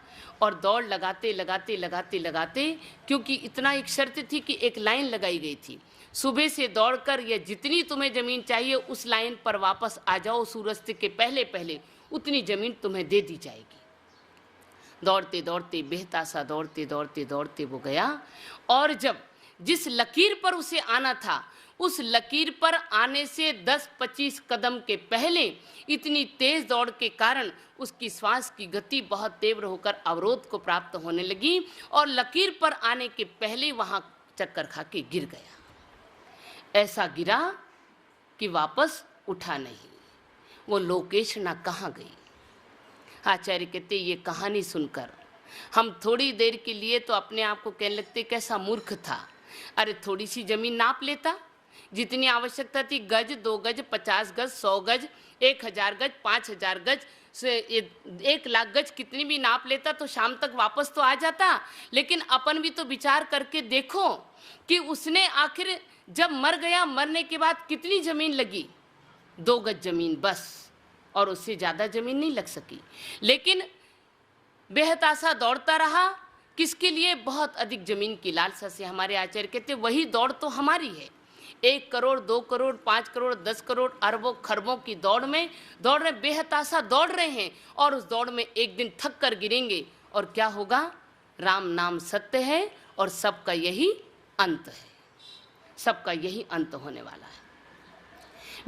और दौड़ लगाते लगाते लगाते लगाते, क्योंकि इतना एक शर्त थी कि एक लाइन लगाई गई थी, सुबह से दौड़कर या जितनी तुम्हें ज़मीन चाहिए उस लाइन पर वापस आ जाओ सूर्यास्त के पहले पहले, उतनी ज़मीन तुम्हें दे दी जाएगी। दौड़ते दौड़ते बेहतासा दौड़ते दौड़ते दौड़ते वो गया, और जब जिस लकीर पर उसे आना था उस लकीर पर आने से 10-25 कदम के पहले इतनी तेज दौड़ के कारण उसकी श्वास की गति बहुत तीव्र होकर अवरोध को प्राप्त होने लगी, और लकीर पर आने के पहले वहां चक्कर खा के गिर गया। ऐसा गिरा कि वापस उठा नहीं। वो लोकेशना कहाँ गई? आचार्य कहते ये कहानी सुनकर हम थोड़ी देर के लिए तो अपने आप को कहने लगते कैसा मूर्ख था। अरे थोड़ी सी जमीन नाप लेता, जितनी आवश्यकता थी, गज, 2 गज, 50 गज, 100 गज, 1000 गज, 5000 गज से 1 लाख गज, कितनी भी नाप लेता तो शाम तक वापस तो आ जाता। लेकिन अपन भी तो विचार करके देखो कि उसने आखिर जब मर गया, मरने के बाद कितनी जमीन लगी? 2 गज जमीन बस, और उससे ज़्यादा जमीन नहीं लग सकी। लेकिन बेहतासा दौड़ता रहा, किसके लिए? बहुत अधिक जमीन की लालसा से। हमारे आचार्य कहते वही दौड़ तो हमारी है। 1 करोड़, 2 करोड़, 5 करोड़, 10 करोड़, अरबों खरबों की दौड़ में दौड़ रहे, बेहतासा दौड़ रहे हैं, और उस दौड़ में एक दिन थक कर गिरेंगे, और क्या होगा? राम नाम सत्य है और सबका यही अंत है, सबका यही अंत होने वाला है।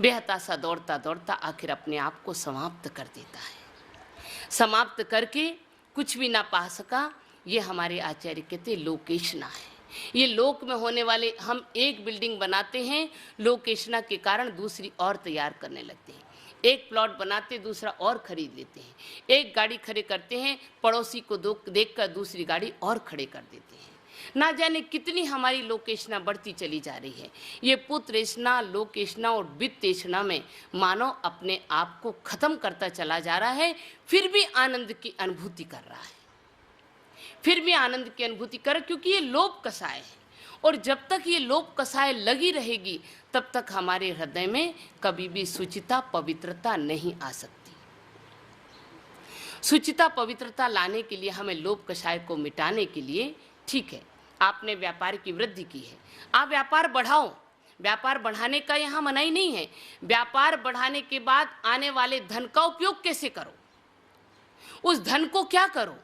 बेहतासा दौड़ता दौड़ता आखिर अपने आप को समाप्त कर देता है। समाप्त करके कुछ भी ना पा सका। ये हमारे आचार्य कहते लोकेशना है। ये लोक में होने वाले, हम एक बिल्डिंग बनाते हैं, लोकेशना के कारण दूसरी और तैयार करने लगते हैं। एक प्लॉट बनाते दूसरा और खरीद लेते हैं। एक गाड़ी खड़े करते हैं, पड़ोसी को देखकर दूसरी गाड़ी और खड़े कर देते हैं। ना जाने कितनी हमारी लोकेशना बढ़ती चली जा रही है। ये पुत्रेशना, लोकेशना और वित्तेशना में मानव अपने आप को खत्म करता चला जा रहा है, फिर भी आनंद की अनुभूति कर रहा है, फिर भी आनंद की अनुभूति कर, क्योंकि ये लोभ कषाय है। और जब तक ये लोभ कषाय लगी रहेगी तब तक हमारे हृदय में कभी भी शुचिता, पवित्रता नहीं आ सकती। शुचिता, पवित्रता लाने के लिए हमें लोभ कषाय को मिटाने के लिए, ठीक है आपने व्यापार की वृद्धि की है, आप व्यापार बढ़ाओ, व्यापार बढ़ाने का यहाँ मनाही नहीं है। व्यापार बढ़ाने के बाद आने वाले धन का उपयोग कैसे करो, उस धन को क्या करो,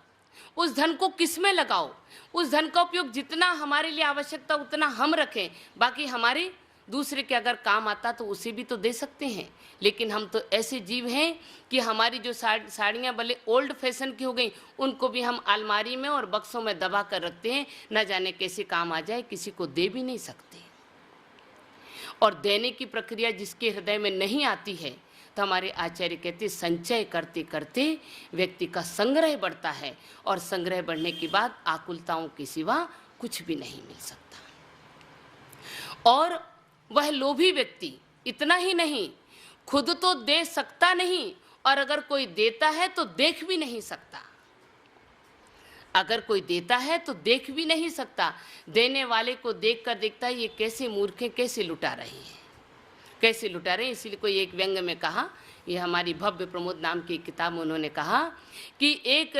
उस धन को किस में लगाओ, उस धन का उपयोग जितना हमारे लिए आवश्यकता उतना हम रखें, बाकी हमारे दूसरे के अगर काम आता तो उसे भी तो दे सकते हैं। लेकिन हम तो ऐसे जीव हैं कि हमारी जो साड़ियाँ भले ओल्ड फैशन की हो गई, उनको भी हम अलमारी में और बक्सों में दबा कर रखते हैं, न जाने कैसे काम आ जाए, किसी को दे भी नहीं सकते। और देने की प्रक्रिया जिसके हृदय में नहीं आती है, तो हमारे आचार्य कहते संचय करते करते व्यक्ति का संग्रह बढ़ता है, और संग्रह बढ़ने के बाद आकुलताओं के सिवा कुछ भी नहीं मिल सकता। और वह लोभी व्यक्ति इतना ही नहीं, खुद तो दे सकता नहीं, और अगर कोई देता है तो देख भी नहीं सकता। अगर कोई देता है तो देख भी नहीं सकता। देने वाले को देख कर देखता है ये कैसे मूर्ख हैं, कैसे लुटा रहे हैं, कैसे लुटा रहे हैं। इसीलिए कोई एक व्यंग में कहा, ये हमारी भव्य प्रमोद नाम की किताब में उन्होंने कहा कि एक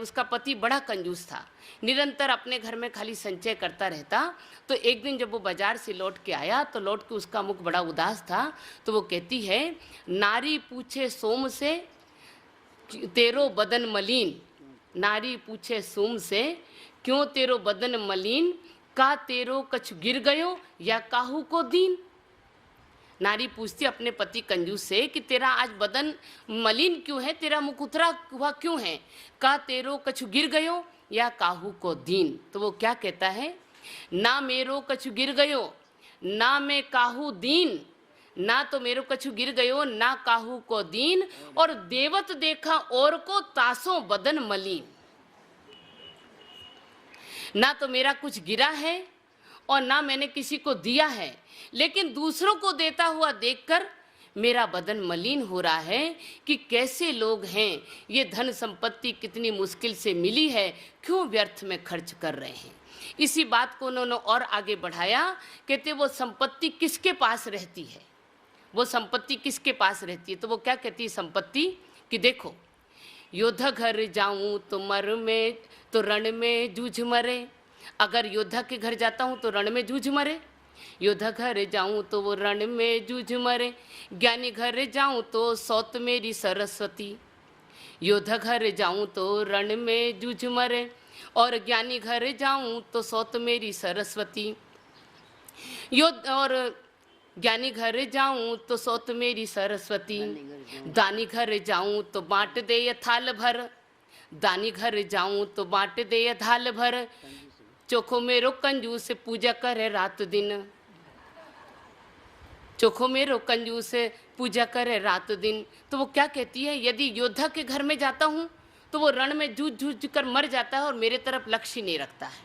उसका पति बड़ा कंजूस था, निरंतर अपने घर में खाली संचय करता रहता। तो एक दिन जब वो बाजार से लौट के आया तो लौट के उसका मुख बड़ा उदास था। तो वो कहती है, नारी पूछे सोम से तेरो बदन मलिन, नारी पूछे सोम से क्यों तेरो बदन मलिन, का तेरो कछ गिर गयो या काहू को दीन। नारी पूछती अपने पति कंजूस से कि तेरा आज बदन मलिन क्यों है, तेरा मुख उतरा हुआ क्यों है, का तेरो कछु गिर गयो या काहू को दीन। तो वो क्या कहता है, ना मेरो कछु गिर गयो ना मैं काहू दीन, ना तो मेरो कछु गिर गयो ना काहू को दीन, और देवत देखा और को तासों बदन मलिन। ना तो मेरा कुछ गिरा है और ना मैंने किसी को दिया है, लेकिन दूसरों को देता हुआ देखकर मेरा बदन मलिन हो रहा है कि कैसे लोग हैं, ये धन संपत्ति कितनी मुश्किल से मिली है, क्यों व्यर्थ में खर्च कर रहे हैं। इसी बात को उन्होंने और आगे बढ़ाया, कहते वो संपत्ति किसके पास रहती है, वो संपत्ति किसके पास रहती है। तो वो क्या कहती है संपत्ति कि देखो योद्धा घर जाऊं तो रण में जूझ मरे। अगर योद्धा के घर जाता हूं तो रण में जूझ मरे। योद्धा घर जाऊं तो वो रण में जूझ मरे। ज्ञानी घर जाऊं तो सौत मेरी सरस्वती। योद्धा घर जाऊं तो रण में जूझ मरे, और ज्ञानी घर जाऊं तो सौत मेरी सरस्वती। और ज्ञानी घर जाऊं तो सौत मेरी सरस्वती। दानी घर जाऊं तो बांट दे ये थाल भर। दानी घर जाऊं तो बांट दे ये थाल भर। चोखो मेरो कंजूस पूजा करे रात दिन। चोखो मेरो कंजूस पूजा करे रात दिन। तो वो क्या कहती है, यदि योद्धा के घर में जाता हूँ तो वो रण में जूझ जूझ कर मर जाता है और मेरे तरफ लक्ष्य नहीं रखता है।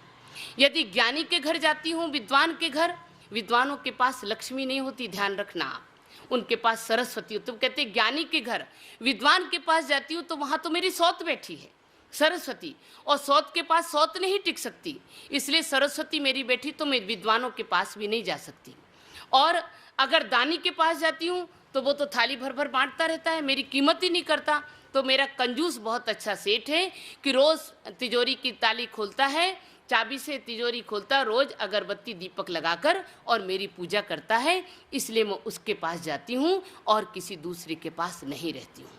यदि ज्ञानी के घर जाती हूँ, विद्वान के घर, विद्वानों के पास लक्ष्मी नहीं होती, ध्यान रखना आप, उनके पास सरस्वती होती। तो कहते ज्ञानी के घर, विद्वान के पास जाती हूँ तो वहाँ तो मेरी सौत बैठी है, सरस्वती, और सौत के पास सौत नहीं टिक सकती, इसलिए सरस्वती मेरी बैठी तो मैं विद्वानों के पास भी नहीं जा सकती। और अगर दानी के पास जाती हूँ तो वो तो थाली भर भर बांटता रहता है, मेरी कीमत ही नहीं करता। तो मेरा कंजूस बहुत अच्छा सेठ है कि रोज़ तिजोरी की ताली खोलता है, चाबी से तिजोरी खोलता, रोज़ अगरबत्ती दीपक लगाकर और मेरी पूजा करता है, इसलिए मैं उसके पास जाती हूँ और किसी दूसरे के पास नहीं रहती हूँ।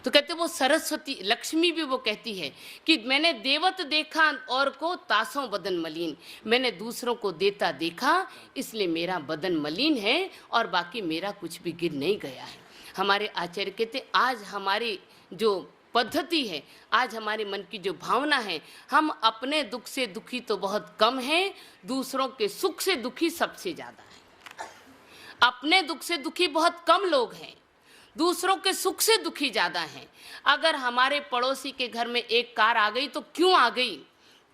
तो कहते वो सरस्वती लक्ष्मी भी वो कहती है कि मैंने देवत देखा और को तासों बदन मलिन। मैंने दूसरों को देता देखा, इसलिए मेरा बदन मलिन है और बाकी मेरा कुछ भी गिर नहीं गया है। हमारे आचार्य कहते आज हमारी जो पद्धति है, आज हमारे मन की जो भावना है, हम अपने दुख से दुखी तो बहुत कम हैं, दूसरों के सुख से दुखी सबसे ज़्यादा है। अपने दुख से दुखी बहुत कम लोग हैं, दूसरों के सुख से दुखी ज़्यादा हैं। अगर हमारे पड़ोसी के घर में एक कार आ गई तो क्यों आ गई,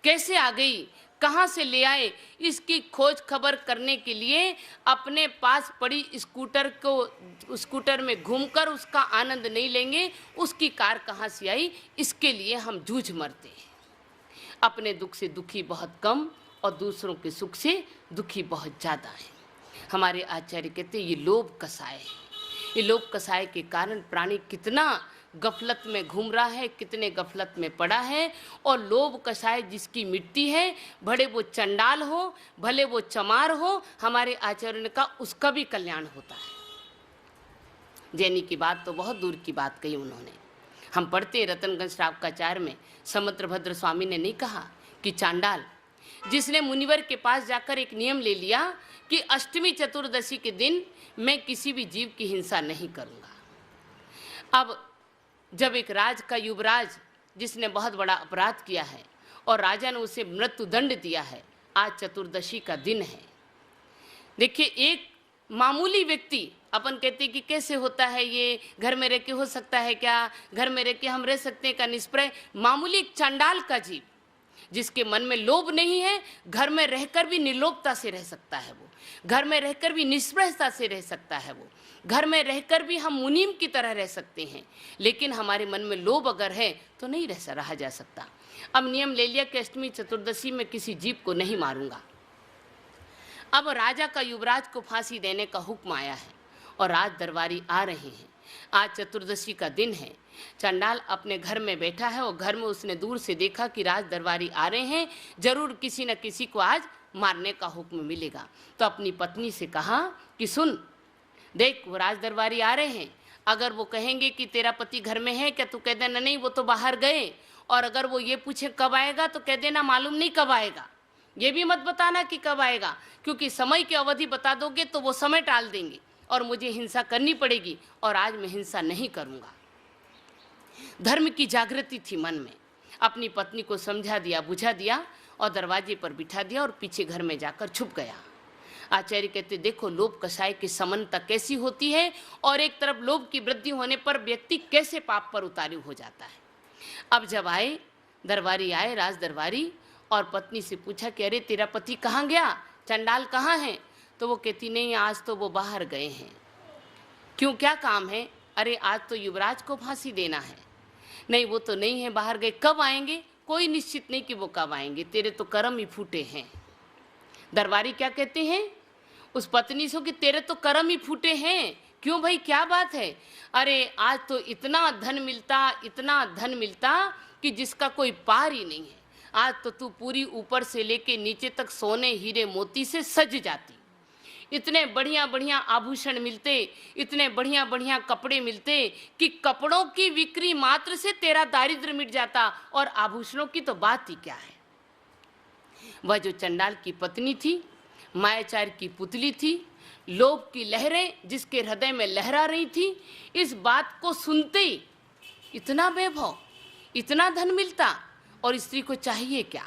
कैसे आ गई, कहाँ से ले आए, इसकी खोज खबर करने के लिए अपने पास पड़ी स्कूटर में घूमकर उसका आनंद नहीं लेंगे, उसकी कार कहाँ से आई, इसके लिए हम जूझ मरते हैं। अपने दुख से दुखी बहुत कम और दूसरों के सुख से दुखी बहुत ज़्यादा है। हमारे आचार्य कहते ये लोभ कसाय है। ये लोभ कसाय के कारण प्राणी कितना गफलत में घूम रहा है, कितने गफलत में पड़ा है। और लोभ कसाय जिसकी मिट्टी है, भले वो चंडाल हो, भले वो चमार हो, हमारे आचार्य ने कहा उसका भी कल्याण होता है। जैनी की बात तो बहुत दूर की बात कही उन्होंने। हम पढ़ते रतनगंज श्रावकाचार्य में समत्रभद्र स्वामी ने नहीं कहा कि चांडाल जिसने मुनिवर के पास जाकर एक नियम ले लिया कि अष्टमी चतुर्दशी के दिन मैं किसी भी जीव की हिंसा नहीं करूँगा। अब जब एक राज का युवराज जिसने बहुत बड़ा अपराध किया है और राजा ने उसे मृत्यु दंड दिया है, आज चतुर्दशी का दिन है। देखिए एक मामूली व्यक्ति, अपन कहते हैं कि कैसे होता है ये, घर में रह के हो सकता है क्या, घर में रह के हम रह सकते हैं का निष्प्रय मामूली एक चंडाल का जीव जिसके मन में लोभ नहीं है, घर में रहकर भी निर्लोभता से रह सकता है वो, घर में रहकर भी निष्प्रयता से रह सकता है वो, घर में रहकर भी हम मुनीम की तरह रह सकते हैं। लेकिन हमारे मन में लोभ अगर है तो नहीं रहा जा सकता। अब नियम ले लिया कि अष्टमी चतुर्दशी में किसी जीव को नहीं मारूंगा। अब राजा का युवराज को फांसी देने का हुक्म आया है और राज दरबारी आ रहे हैं। आज चतुर्दशी का दिन है। चंडाल अपने घर में बैठा है और घर में उसने दूर से देखा कि राज दरबारी आ रहे हैं, जरूर किसी न किसी को आज मारने का हुक्म मिलेगा। तो अपनी पत्नी से कहा कि सुन देख, वो राज दरबारी आ रहे हैं, अगर वो कहेंगे कि तेरा पति घर में है क्या, तो कह देना नहीं वो तो बाहर गए, और अगर वो ये पूछे कब आएगा तो कह देना मालूम नहीं कब आएगा। ये भी मत बताना कि कब आएगा, क्योंकि समय की अवधि बता दोगे तो वो समय टाल देंगे और मुझे हिंसा करनी पड़ेगी, और आज मैं हिंसा नहीं करूँगा। धर्म की जागृति थी मन में। अपनी पत्नी को समझा दिया, बुझा दिया और दरवाजे पर बिठा दिया और पीछे घर में जाकर छुप गया। आचार्य कहते देखो लोभ कषाय की समानता कैसी होती है, और एक तरफ लोभ की वृद्धि होने पर व्यक्ति कैसे पाप पर उतारू हो जाता है। अब जब आए दरबारी, आए राज दरबारी, और पत्नी से पूछा कि अरे तेरा पति कहाँ गया, चंडाल कहाँ है? तो वो कहती नहीं आज तो वो बाहर गए हैं। क्यों, क्या काम है? अरे आज तो युवराज को फांसी देना है। नहीं वो तो नहीं है, बाहर गए, कब आएंगे? कोई निश्चित नहीं कि वो कब आएंगे, तेरे तो कर्म ही फूटे हैं। दरबारी क्या कहते हैं उस पत्नी से कि तेरे तो कर्म ही फूटे हैं, क्यों भाई, क्या बात है? अरे आज तो इतना धन मिलता, इतना धन मिलता कि जिसका कोई पार ही नहीं है। आज तो तू पूरी ऊपर से लेके नीचे तक सोने हीरे मोती से सज जाती। इतने बढ़िया बढ़िया आभूषण मिलते, इतने बढ़िया बढ़िया कपड़े मिलते कि कपड़ों की बिक्री मात्र से तेरा दारिद्र्य मिट जाता, और आभूषणों की तो बात ही क्या है। वह जो चंडाल की पत्नी थी, मायाचार की पुतली थी, लोभ की लहरें जिसके हृदय में लहरा रही थी, इस बात को सुनते ही इतना वैभव, इतना धन मिलता, और स्त्री को चाहिए क्या?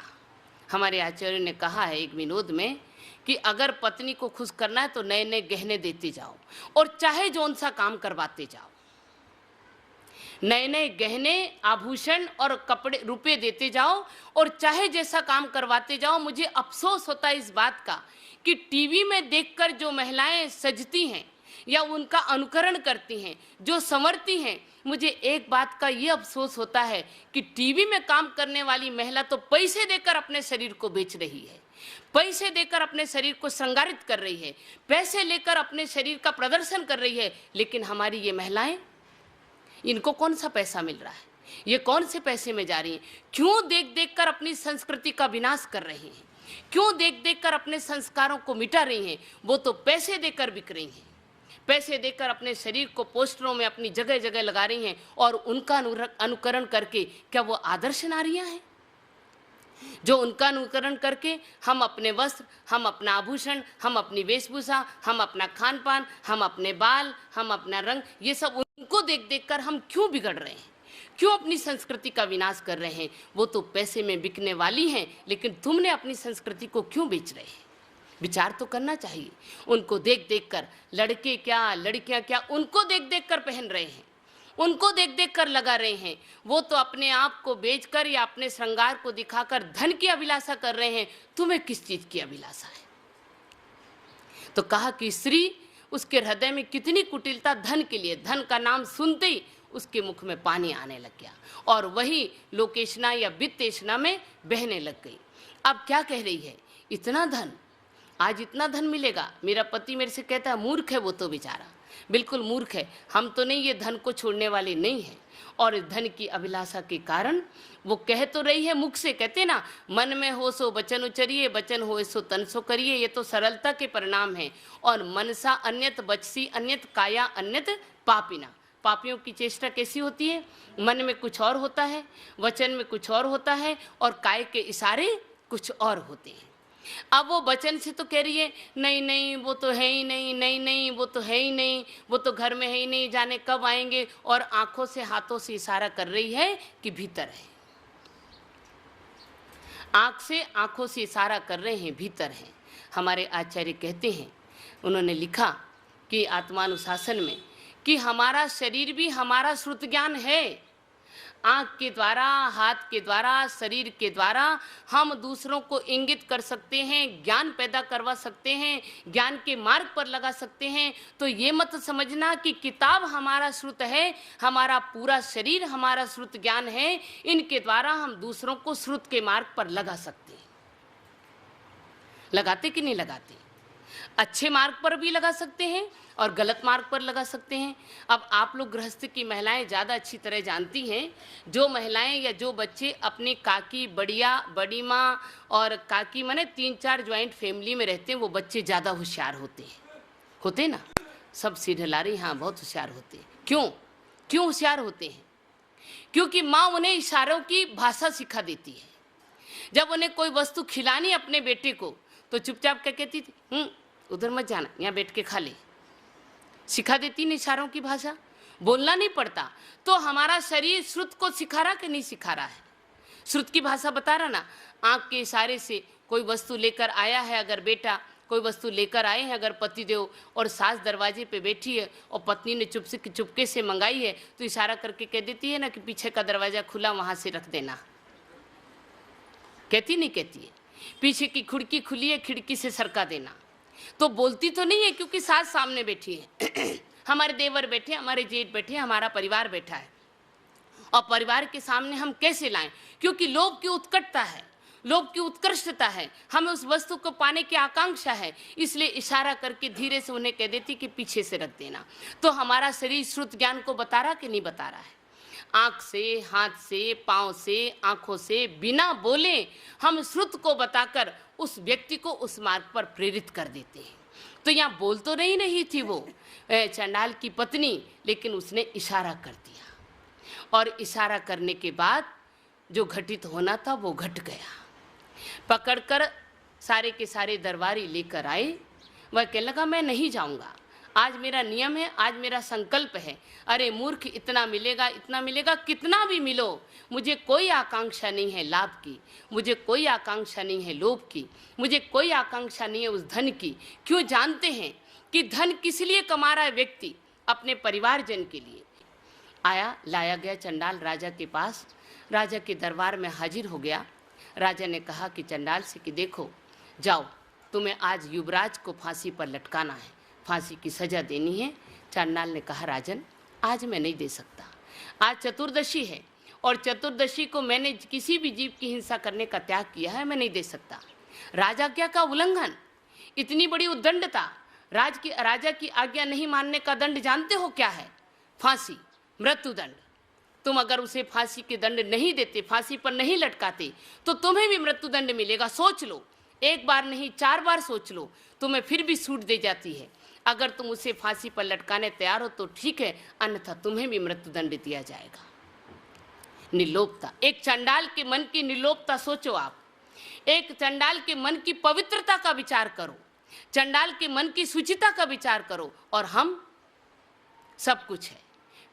हमारे आचार्य ने कहा है एक विनोद में कि अगर पत्नी को खुश करना है तो नए नए गहने देते जाओ, और चाहे जौन सा काम करवाते जाओ, नए नए गहने, आभूषण और कपड़े, रुपए देते जाओ, और चाहे जैसा काम करवाते जाओ। मुझे अफसोस होता है इस बात का कि टीवी में देखकर जो महिलाएं सजती हैं या उनका अनुकरण करती हैं, जो संवरती हैं, मुझे एक बात का ये अफसोस होता है कि टीवी में काम करने वाली महिला तो पैसे देकर अपने शरीर को बेच रही है, पैसे देकर अपने शरीर को श्रृंगारित कर रही है, पैसे लेकर अपने शरीर का प्रदर्शन कर रही है। लेकिन हमारी ये महिलाएं, इनको कौन सा पैसा मिल रहा है? ये कौन से पैसे में जा रही हैं? क्यों देख देख कर अपनी संस्कृति का विनाश कर रही हैं? क्यों देख देख कर अपने संस्कारों को मिटा रही हैं? वो तो पैसे देकर बिक रही हैं, पैसे देकर अपने शरीर को पोस्टरों में अपनी जगह जगह लगा रही हैं, और उनका अनुकरण करके क्या वो आदर्श नारियां हैं? जो उनका अनुकरण करके हम अपने वस्त्र, हम अपना आभूषण, हम अपनी वेशभूषा, हम अपना खान पान, हम अपने बाल, हम अपना रंग, ये सब उनको देख देख कर हम क्यों बिगड़ रहे हैं? क्यों अपनी संस्कृति का विनाश कर रहे हैं? वो तो पैसे में बिकने वाली हैं, लेकिन तुमने अपनी संस्कृति को क्यों बेच रहे हैं? विचार तो करना चाहिए। उनको देख देख कर लड़के क्या, लड़कियां क्या, उनको देख देख कर पहन रहे हैं, उनको देख देख कर लगा रहे हैं। वो तो अपने आप को बेचकर या अपने श्रृंगार को दिखाकर धन की अभिलाषा कर रहे हैं। तुम्हें किस चीज की अभिलाषा है? तो कहा कि स्त्री, उसके हृदय में कितनी कुटिलता धन के लिए। धन का नाम सुनते ही उसके मुख में पानी आने लग गया, और वही लोकेशना या वित्तेशना में बहने लग गई। अब क्या कह रही है? इतना धन, आज इतना धन मिलेगा। मेरा पति मेरे से कहता है मूर्ख है वो तो बेचारा, बिल्कुल मूर्ख है। हम तो नहीं, ये धन को छोड़ने वाले नहीं हैं। और धन की अभिलाषा के कारण वो कह तो रही है, मुख से कहते ना, मन में हो सो वचन उचरिए, वचन हो सो तन सो करिए। ये तो सरलता के परिणाम है। और मनसा अन्यत, वचसी अन्यत, काया अन्यत, पापिना। पापियों की चेष्टा कैसी होती है? मन में कुछ और होता है, वचन में कुछ और होता है, और काय के इशारे कुछ और होते हैं। अब वो वचन से तो कह रही है नहीं नहीं वो तो है ही नहीं, नहीं नहीं वो तो है ही नहीं, वो तो घर में है ही नहीं, जाने कब आएंगे। और आंखों से, हाथों से इशारा कर रही है कि भीतर है। आंख से, आंखों से इशारा कर रहे हैं, भीतर है। हमारे आचार्य कहते हैं, उन्होंने लिखा कि आत्मानुशासन में कि हमारा शरीर भी हमारा श्रुत ज्ञान है। आँख के द्वारा, हाथ के द्वारा, शरीर के द्वारा हम दूसरों को इंगित कर सकते हैं, ज्ञान पैदा करवा सकते हैं, ज्ञान के मार्ग पर लगा सकते हैं। तो ये मत समझना कि किताब हमारा श्रुत है, हमारा पूरा शरीर हमारा श्रुत ज्ञान है। इनके द्वारा हम दूसरों को श्रुत के मार्ग पर लगा सकते हैं। लगाते कि नहीं लगाते? अच्छे मार्ग पर भी लगा सकते हैं और गलत मार्ग पर लगा सकते हैं। अब आप लोग गृहस्थ की महिलाएं ज़्यादा अच्छी तरह जानती हैं। जो महिलाएं या जो बच्चे अपनी काकी, बढ़िया, बड़ी माँ और काकी माने 3-4 ज्वाइंट फैमिली में रहते हैं, वो बच्चे ज़्यादा होशियार होते ना। सब सिरहिलारी, हाँ बहुत होशियार होते हैं। क्यों होशियार होते हैं? क्योंकि माँ उन्हें इशारों की भाषा सिखा देती है। जब उन्हें कोई वस्तु खिलानी अपने बेटे को तो चुपचाप क्या कहती थी, उधर मत जाना, यहाँ बैठ के खा ले। सिखा देती नहीं इशारों की भाषा, बोलना नहीं पड़ता। तो हमारा शरीर श्रुत को सिखा रहा कि नहीं सिखा रहा है? श्रुत की भाषा बता रहा ना। आँख के इशारे से कोई वस्तु लेकर आया है अगर बेटा, कोई वस्तु लेकर आए हैं अगर पतिदेव, और सास दरवाजे पे बैठी है और पत्नी ने चुपके से मंगाई है, तो इशारा करके कह देती है ना कि पीछे का दरवाजा खुला, वहाँ से रख देना। कहती नहीं कहती है? पीछे की खिड़की खुली है, खिड़की से सरका देना। तो बोलती तो नहीं है क्योंकि सास सामने बैठी है हमारे देवर बैठे, हमारे जेठ बैठे, हमारा परिवार बैठा है। और परिवार के सामने हम कैसे लाएं? क्योंकि लोभ की उत्कटता है, लोभ की उत्कृष्टता है, हमें उस वस्तु को पाने की आकांक्षा है, इसलिए इशारा करके धीरे से उन्हें कह देती कि पीछे से रख देना। तो हमारा शरीर श्रुत ज्ञान को बता रहा कि नहीं बता रहा है? आंख से, हाथ से, पांव से, आंखों से बिना बोले हम श्रुत को बताकर उस व्यक्ति को उस मार्ग पर प्रेरित कर देते हैं। तो यहाँ बोल तो नहीं रही थी वो चंडाल की पत्नी, लेकिन उसने इशारा कर दिया और इशारा करने के बाद जो घटित होना था वो घट गया। पकड़कर सारे के सारे दरबारी लेकर आए। वह कहने लगा मैं नहीं जाऊंगा, आज मेरा नियम है, आज मेरा संकल्प है। अरे मूर्ख, इतना मिलेगा, इतना मिलेगा, कितना भी मिलो, मुझे कोई आकांक्षा नहीं है लाभ की, मुझे कोई आकांक्षा नहीं है लोभ की, मुझे कोई आकांक्षा नहीं है उस धन की। क्यों? जानते हैं कि धन किस लिए कमा रहा है व्यक्ति? अपने परिवारजन के लिए। आया, लाया गया चंडाल राजा के पास, राजा के दरबार में हाजिर हो गया। राजा ने कहा कि चंडाल से कि देखो, जाओ, तुम्हें आज युवराज को फांसी पर लटकाना है, फांसी की सजा देनी है। चंडाल ने कहा राजन, आज मैं नहीं दे सकता, आज चतुर्दशी है और चतुर्दशी को मैंने किसी भी जीव की हिंसा करने का त्याग किया है, मैं नहीं दे सकता। राजाज्ञा का उल्लंघन, इतनी बड़ी उद्दंडता, राजा की आज्ञा नहीं मानने का दंड जानते हो क्या है? फांसी, मृत्युदंड। तुम अगर उसे फांसी के दंड नहीं देते, फांसी पर नहीं लटकाते, तो तुम्हें भी मृत्युदंड मिलेगा। सोच लो, एक बार नहीं 4 बार सोच लो, तुम्हें फिर भी छूट दे जाती है। अगर तुम उसे फांसी पर लटकाने तैयार हो तो ठीक है, अन्यथा तुम्हें भी मृत्युदंड दिया जाएगा। निर्लोभता, एक चंडाल के मन की निर्लोभता सोचो आप। एक चंडाल के मन की पवित्रता का विचार करो, चंडाल के मन की शुचिता का विचार करो, और हम सब कुछ है,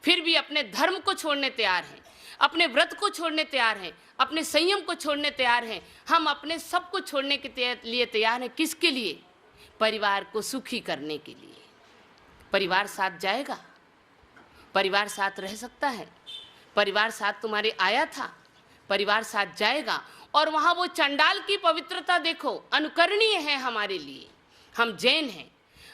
फिर भी अपने धर्म को छोड़ने तैयार हैं, अपने व्रत को छोड़ने तैयार हैं, अपने संयम को छोड़ने तैयार हैं। हम अपने सब कुछ छोड़ने के लिए तैयार हैं। किसके लिए? परिवार को सुखी करने के लिए। परिवार साथ जाएगा? परिवार साथ रह सकता है? परिवार साथ तुम्हारे आया था, परिवार साथ जाएगा। और वहाँ वो चंडाल की पवित्रता देखो, अनुकरणीय है हमारे लिए। हम जैन हैं,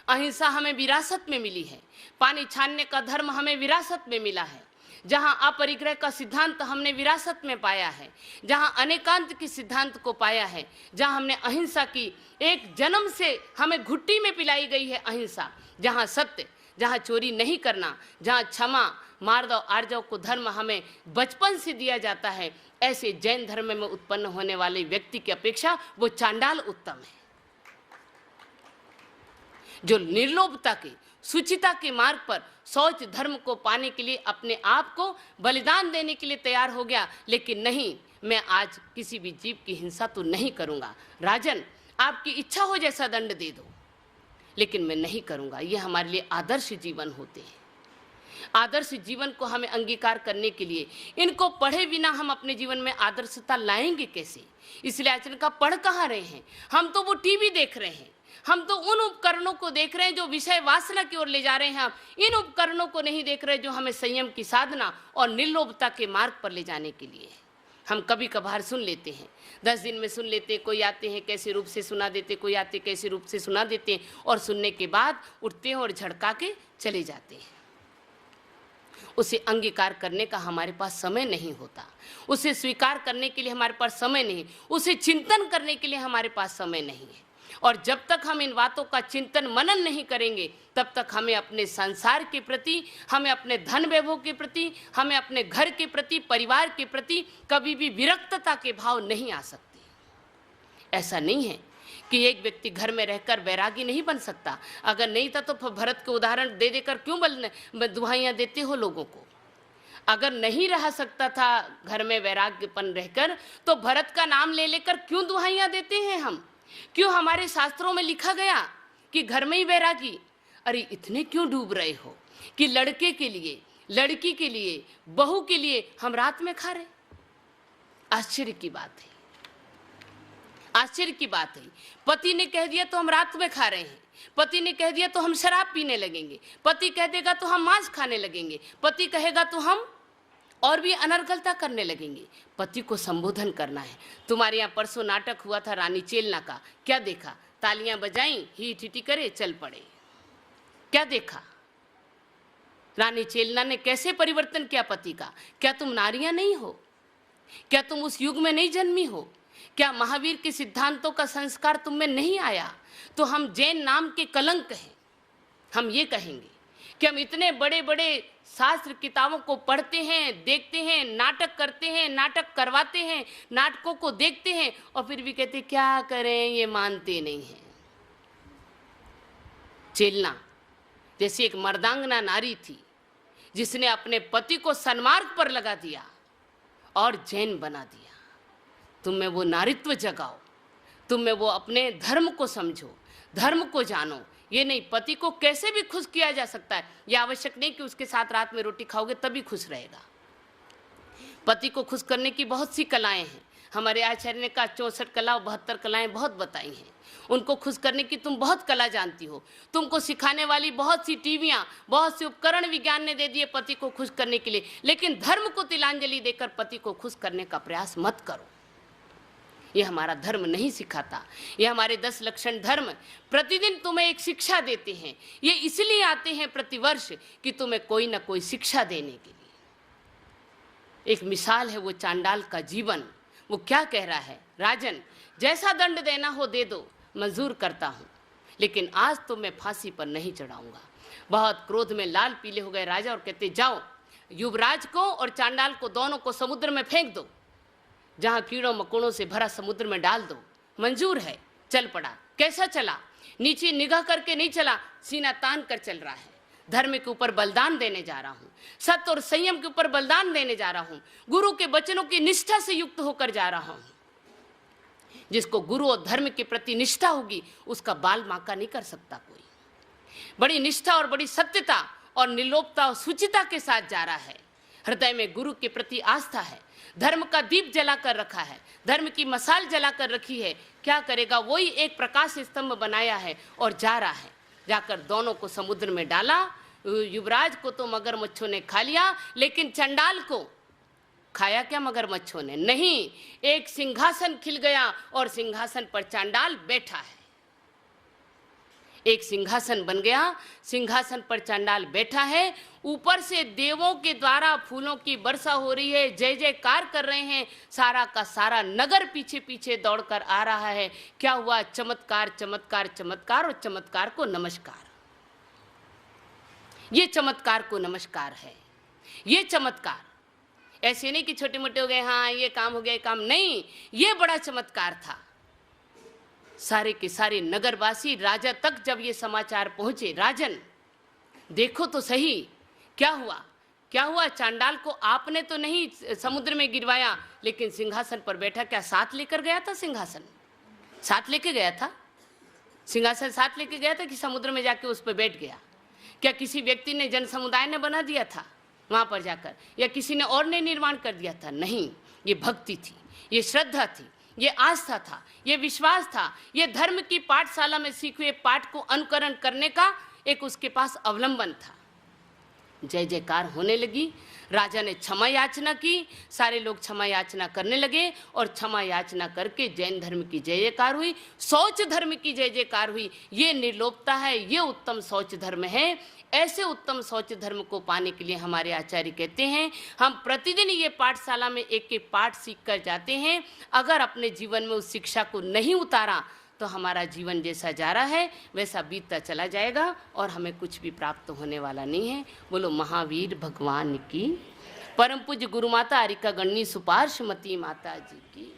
अहिंसा हमें विरासत में मिली है, पानी छानने का धर्म हमें विरासत में मिला है, जहाँ अपरिग्रह का सिद्धांत हमने विरासत में पाया है, जहाँ अनेकांत की सिद्धांत को पाया है, जहाँ हमने अहिंसा की, एक जन्म से हमें घुट्टी में पिलाई गई है अहिंसा, जहाँ सत्य, जहाँ चोरी नहीं करना, जहाँ क्षमा, मार्दव आर्जव को धर्म हमें बचपन से दिया जाता है। ऐसे जैन धर्म में उत्पन्न होने वाले व्यक्ति की अपेक्षा वो चांडाल उत्तम है, जो निर्लोभता के, शुचिता के मार्ग पर शौच धर्म को पाने के लिए अपने आप को बलिदान देने के लिए तैयार हो गया। लेकिन नहीं, मैं आज किसी भी जीव की हिंसा तो नहीं करूंगा। राजन, आपकी इच्छा हो जैसा दंड दे दो, लेकिन मैं नहीं करूंगा। ये हमारे लिए आदर्श जीवन होते हैं। आदर्श जीवन को हमें अंगीकार करने के लिए इनको पढ़े बिना हम अपने जीवन में आदर्शता लाएंगे कैसे? इसलिए आचरण का पढ़ कहाँ रहे हैं हम? तो वो टीवी देख रहे हैं, हम तो उन उपकरणों को देख रहे हैं जो विषय वासना की ओर ले जा रहे हैं। हम इन उपकरणों को नहीं देख रहे जो हमें संयम की साधना और निर्लोभता के मार्ग पर ले जाने के लिए। हम कभी कभार सुन लेते हैं, 10 दिन में सुन लेते हैं, कोई आते हैं कैसे रूप से सुना देते, कोई आते कैसे रूप से सुना देते हैं, और सुनने के बाद उठते हैं और झड़का के चले जाते हैं। उसे अंगीकार करने का हमारे पास समय नहीं होता, उसे स्वीकार करने के लिए हमारे पास समय नहीं, उसे चिंतन करने के लिए हमारे पास समय नहीं है। और जब तक हम इन बातों का चिंतन मनन नहीं करेंगे, तब तक हमें अपने संसार के प्रति, हमें अपने धन वैभव के प्रति, हमें अपने घर के प्रति, परिवार के प्रति कभी भी विरक्तता के भाव नहीं आ सकते। ऐसा नहीं है कि एक व्यक्ति घर में रहकर वैरागी नहीं बन सकता। अगर नहीं था तो भरत के उदाहरण दे देकर क्यों दुहाइयाँ देते हो लोगों को? अगर नहीं रह सकता था घर में वैराग्यपन रहकर, तो भरत का नाम ले लेकर क्यों दुहाइयाँ देते हैं हम? क्यों हमारे शास्त्रों में लिखा गया कि घर में ही वैरागी? अरे इतने क्यों डूब रहे हो कि लड़के के लिए, लड़की के लिए, बहू के लिए हम रात में खा रहे? आश्चर्य की बात है, आश्चर्य की बात है। पति ने कह दिया तो हम रात में खा रहे हैं, पति ने कह दिया तो हम शराब पीने लगेंगे, पति कह देगा तो हम मांस खाने लगेंगे, पति कहेगा तो हम और भी अनर्गलता करने लगेंगे। पति को संबोधन करना है। तुम्हारे यहाँ परसों नाटक हुआ था रानी चेलना का, क्या देखा? तालियां बजाई, ही ठीठी करे, चल पड़े। क्या देखा? रानी चेलना ने कैसे परिवर्तन किया पति का? क्या तुम नारियां नहीं हो? क्या तुम उस युग में नहीं जन्मी हो? क्या महावीर के सिद्धांतों का संस्कार तुम में नहीं आया? तो हम जैन नाम के कलंक हैं। हम ये कहेंगे कि हम इतने बड़े बड़े शास्त्र किताबों को पढ़ते हैं, देखते हैं, नाटक करते हैं, नाटक करवाते हैं, नाटकों को देखते हैं और फिर भी कहते क्या करें, ये मानते नहीं हैं। चेलना जैसी एक मर्दांगना नारी थी जिसने अपने पति को सन्मार्ग पर लगा दिया और जैन बना दिया। तुम में वो नारित्व जगाओ, तुम में वो अपने धर्म को समझो, धर्म को जानो। ये नहीं पति को कैसे भी खुश किया जा सकता है, यह आवश्यक नहीं कि उसके साथ रात में रोटी खाओगे तभी खुश रहेगा। पति को खुश करने की बहुत सी कलाएं हैं। हमारे आचार्य ने कहा 64 कला और 72 कलाएं बहुत बताई हैं। उनको खुश करने की तुम बहुत कला जानती हो। तुमको सिखाने वाली बहुत सी टीवियां, बहुत से उपकरण विज्ञान ने दे दिए पति को खुश करने के लिए, लेकिन धर्म को तिलांजलि देकर पति को खुश करने का प्रयास मत करो। ये हमारा धर्म नहीं सिखाता। ये हमारे 10 लक्षण धर्म प्रतिदिन तुम्हें एक शिक्षा देते हैं। ये इसलिए आते हैं प्रतिवर्ष कि तुम्हें कोई ना कोई शिक्षा देने के लिए। एक मिसाल है वो चांडाल का जीवन। वो क्या कह रहा है, राजन जैसा दंड देना हो दे दो, मंजूर करता हूँ, लेकिन आज तो मैं फांसी पर नहीं चढ़ाऊंगा। बहुत क्रोध में लाल पीले हो गए राजा और कहते जाओ युवराज को और चांडाल को दोनों को समुद्र में फेंक दो, जहाँ कीड़ों मकोड़ों से भरा समुद्र में डाल दो। मंजूर है। चल पड़ा। कैसा चला? नीचे निगाह करके नहीं चला, सीना तान कर चल रहा है। धर्म के ऊपर बलिदान देने जा रहा हूँ, सत्य और संयम के ऊपर बलिदान देने जा रहा हूँ, गुरु के वचनों की निष्ठा से युक्त होकर जा रहा हूँ। जिसको गुरु और धर्म के प्रति निष्ठा होगी उसका बाल बांका नहीं कर सकता कोई। बड़ी निष्ठा और बड़ी सत्यता और निर्लोपता और सुचिता के साथ जा रहा है। हृदय में गुरु के प्रति आस्था है, धर्म का दीप जलाकर रखा है, धर्म की मसाल जलाकर रखी है। क्या करेगा? वही एक प्रकाश स्तंभ बनाया है और जा रहा है। जाकर दोनों को समुद्र में डाला। युवराज को तो मगरमच्छों ने खा लिया, लेकिन चंडाल को खाया क्या मगरमच्छों ने? नहीं, एक सिंहासन खिल गया और सिंहासन पर चांडाल बैठा है। एक सिंहासन बन गया, सिंहासन पर चांडाल बैठा है। ऊपर से देवों के द्वारा फूलों की वर्षा हो रही है, जय जयकार कर रहे हैं। सारा का सारा नगर पीछे पीछे दौड़कर आ रहा है। क्या हुआ? चमत्कार चमत्कार चमत्कार और चमत्कार को नमस्कार। ये चमत्कार को नमस्कार है। ये चमत्कार ऐसे नहीं कि छोटे मोटे हो गए, हाँ ये काम हो गया, ये काम नहीं, ये बड़ा चमत्कार था। सारे के सारे नगरवासी राजा तक जब ये समाचार पहुंचे, राजन देखो तो सही क्या हुआ, क्या हुआ? चांडाल को आपने तो नहीं समुद्र में गिरवाया, लेकिन सिंहासन पर बैठा। क्या साथ लेकर गया था? सिंहासन साथ लेके गया था? सिंहासन साथ लेके गया था कि समुद्र में जाके उस पर बैठ गया? क्या किसी व्यक्ति ने, जन समुदाय ने बना दिया था वहां पर जाकर, या किसी ने और ने निर्माण कर दिया था? नहीं, ये भक्ति थी, ये श्रद्धा थी, ये आस्था था, ये विश्वास था, ये धर्म की पाठशाला में सीखे हुए पाठ को अनुकरण करने का एक उसके पास अवलंबन था। जय जयकार होने लगी। राजा ने क्षमा याचना की, सारे लोग क्षमा याचना करने लगे और क्षमा याचना करके जैन धर्म की जय जयकार हुई, शौच धर्म की जय जयकार हुई। ये निर्लोपता है, ये उत्तम शौच धर्म है। ऐसे उत्तम शौच धर्म को पाने के लिए हमारे आचार्य कहते हैं हम प्रतिदिन ये पाठशाला में एक एक पाठ सीख कर जाते हैं। अगर अपने जीवन में उस शिक्षा को नहीं उतारा तो हमारा जीवन जैसा जा रहा है वैसा बीतता चला जाएगा और हमें कुछ भी प्राप्त होने वाला नहीं है। बोलो महावीर भगवान की, परम पूज्य गुरु माता अरिका गणनी सुपार्श्वमती माता जी की।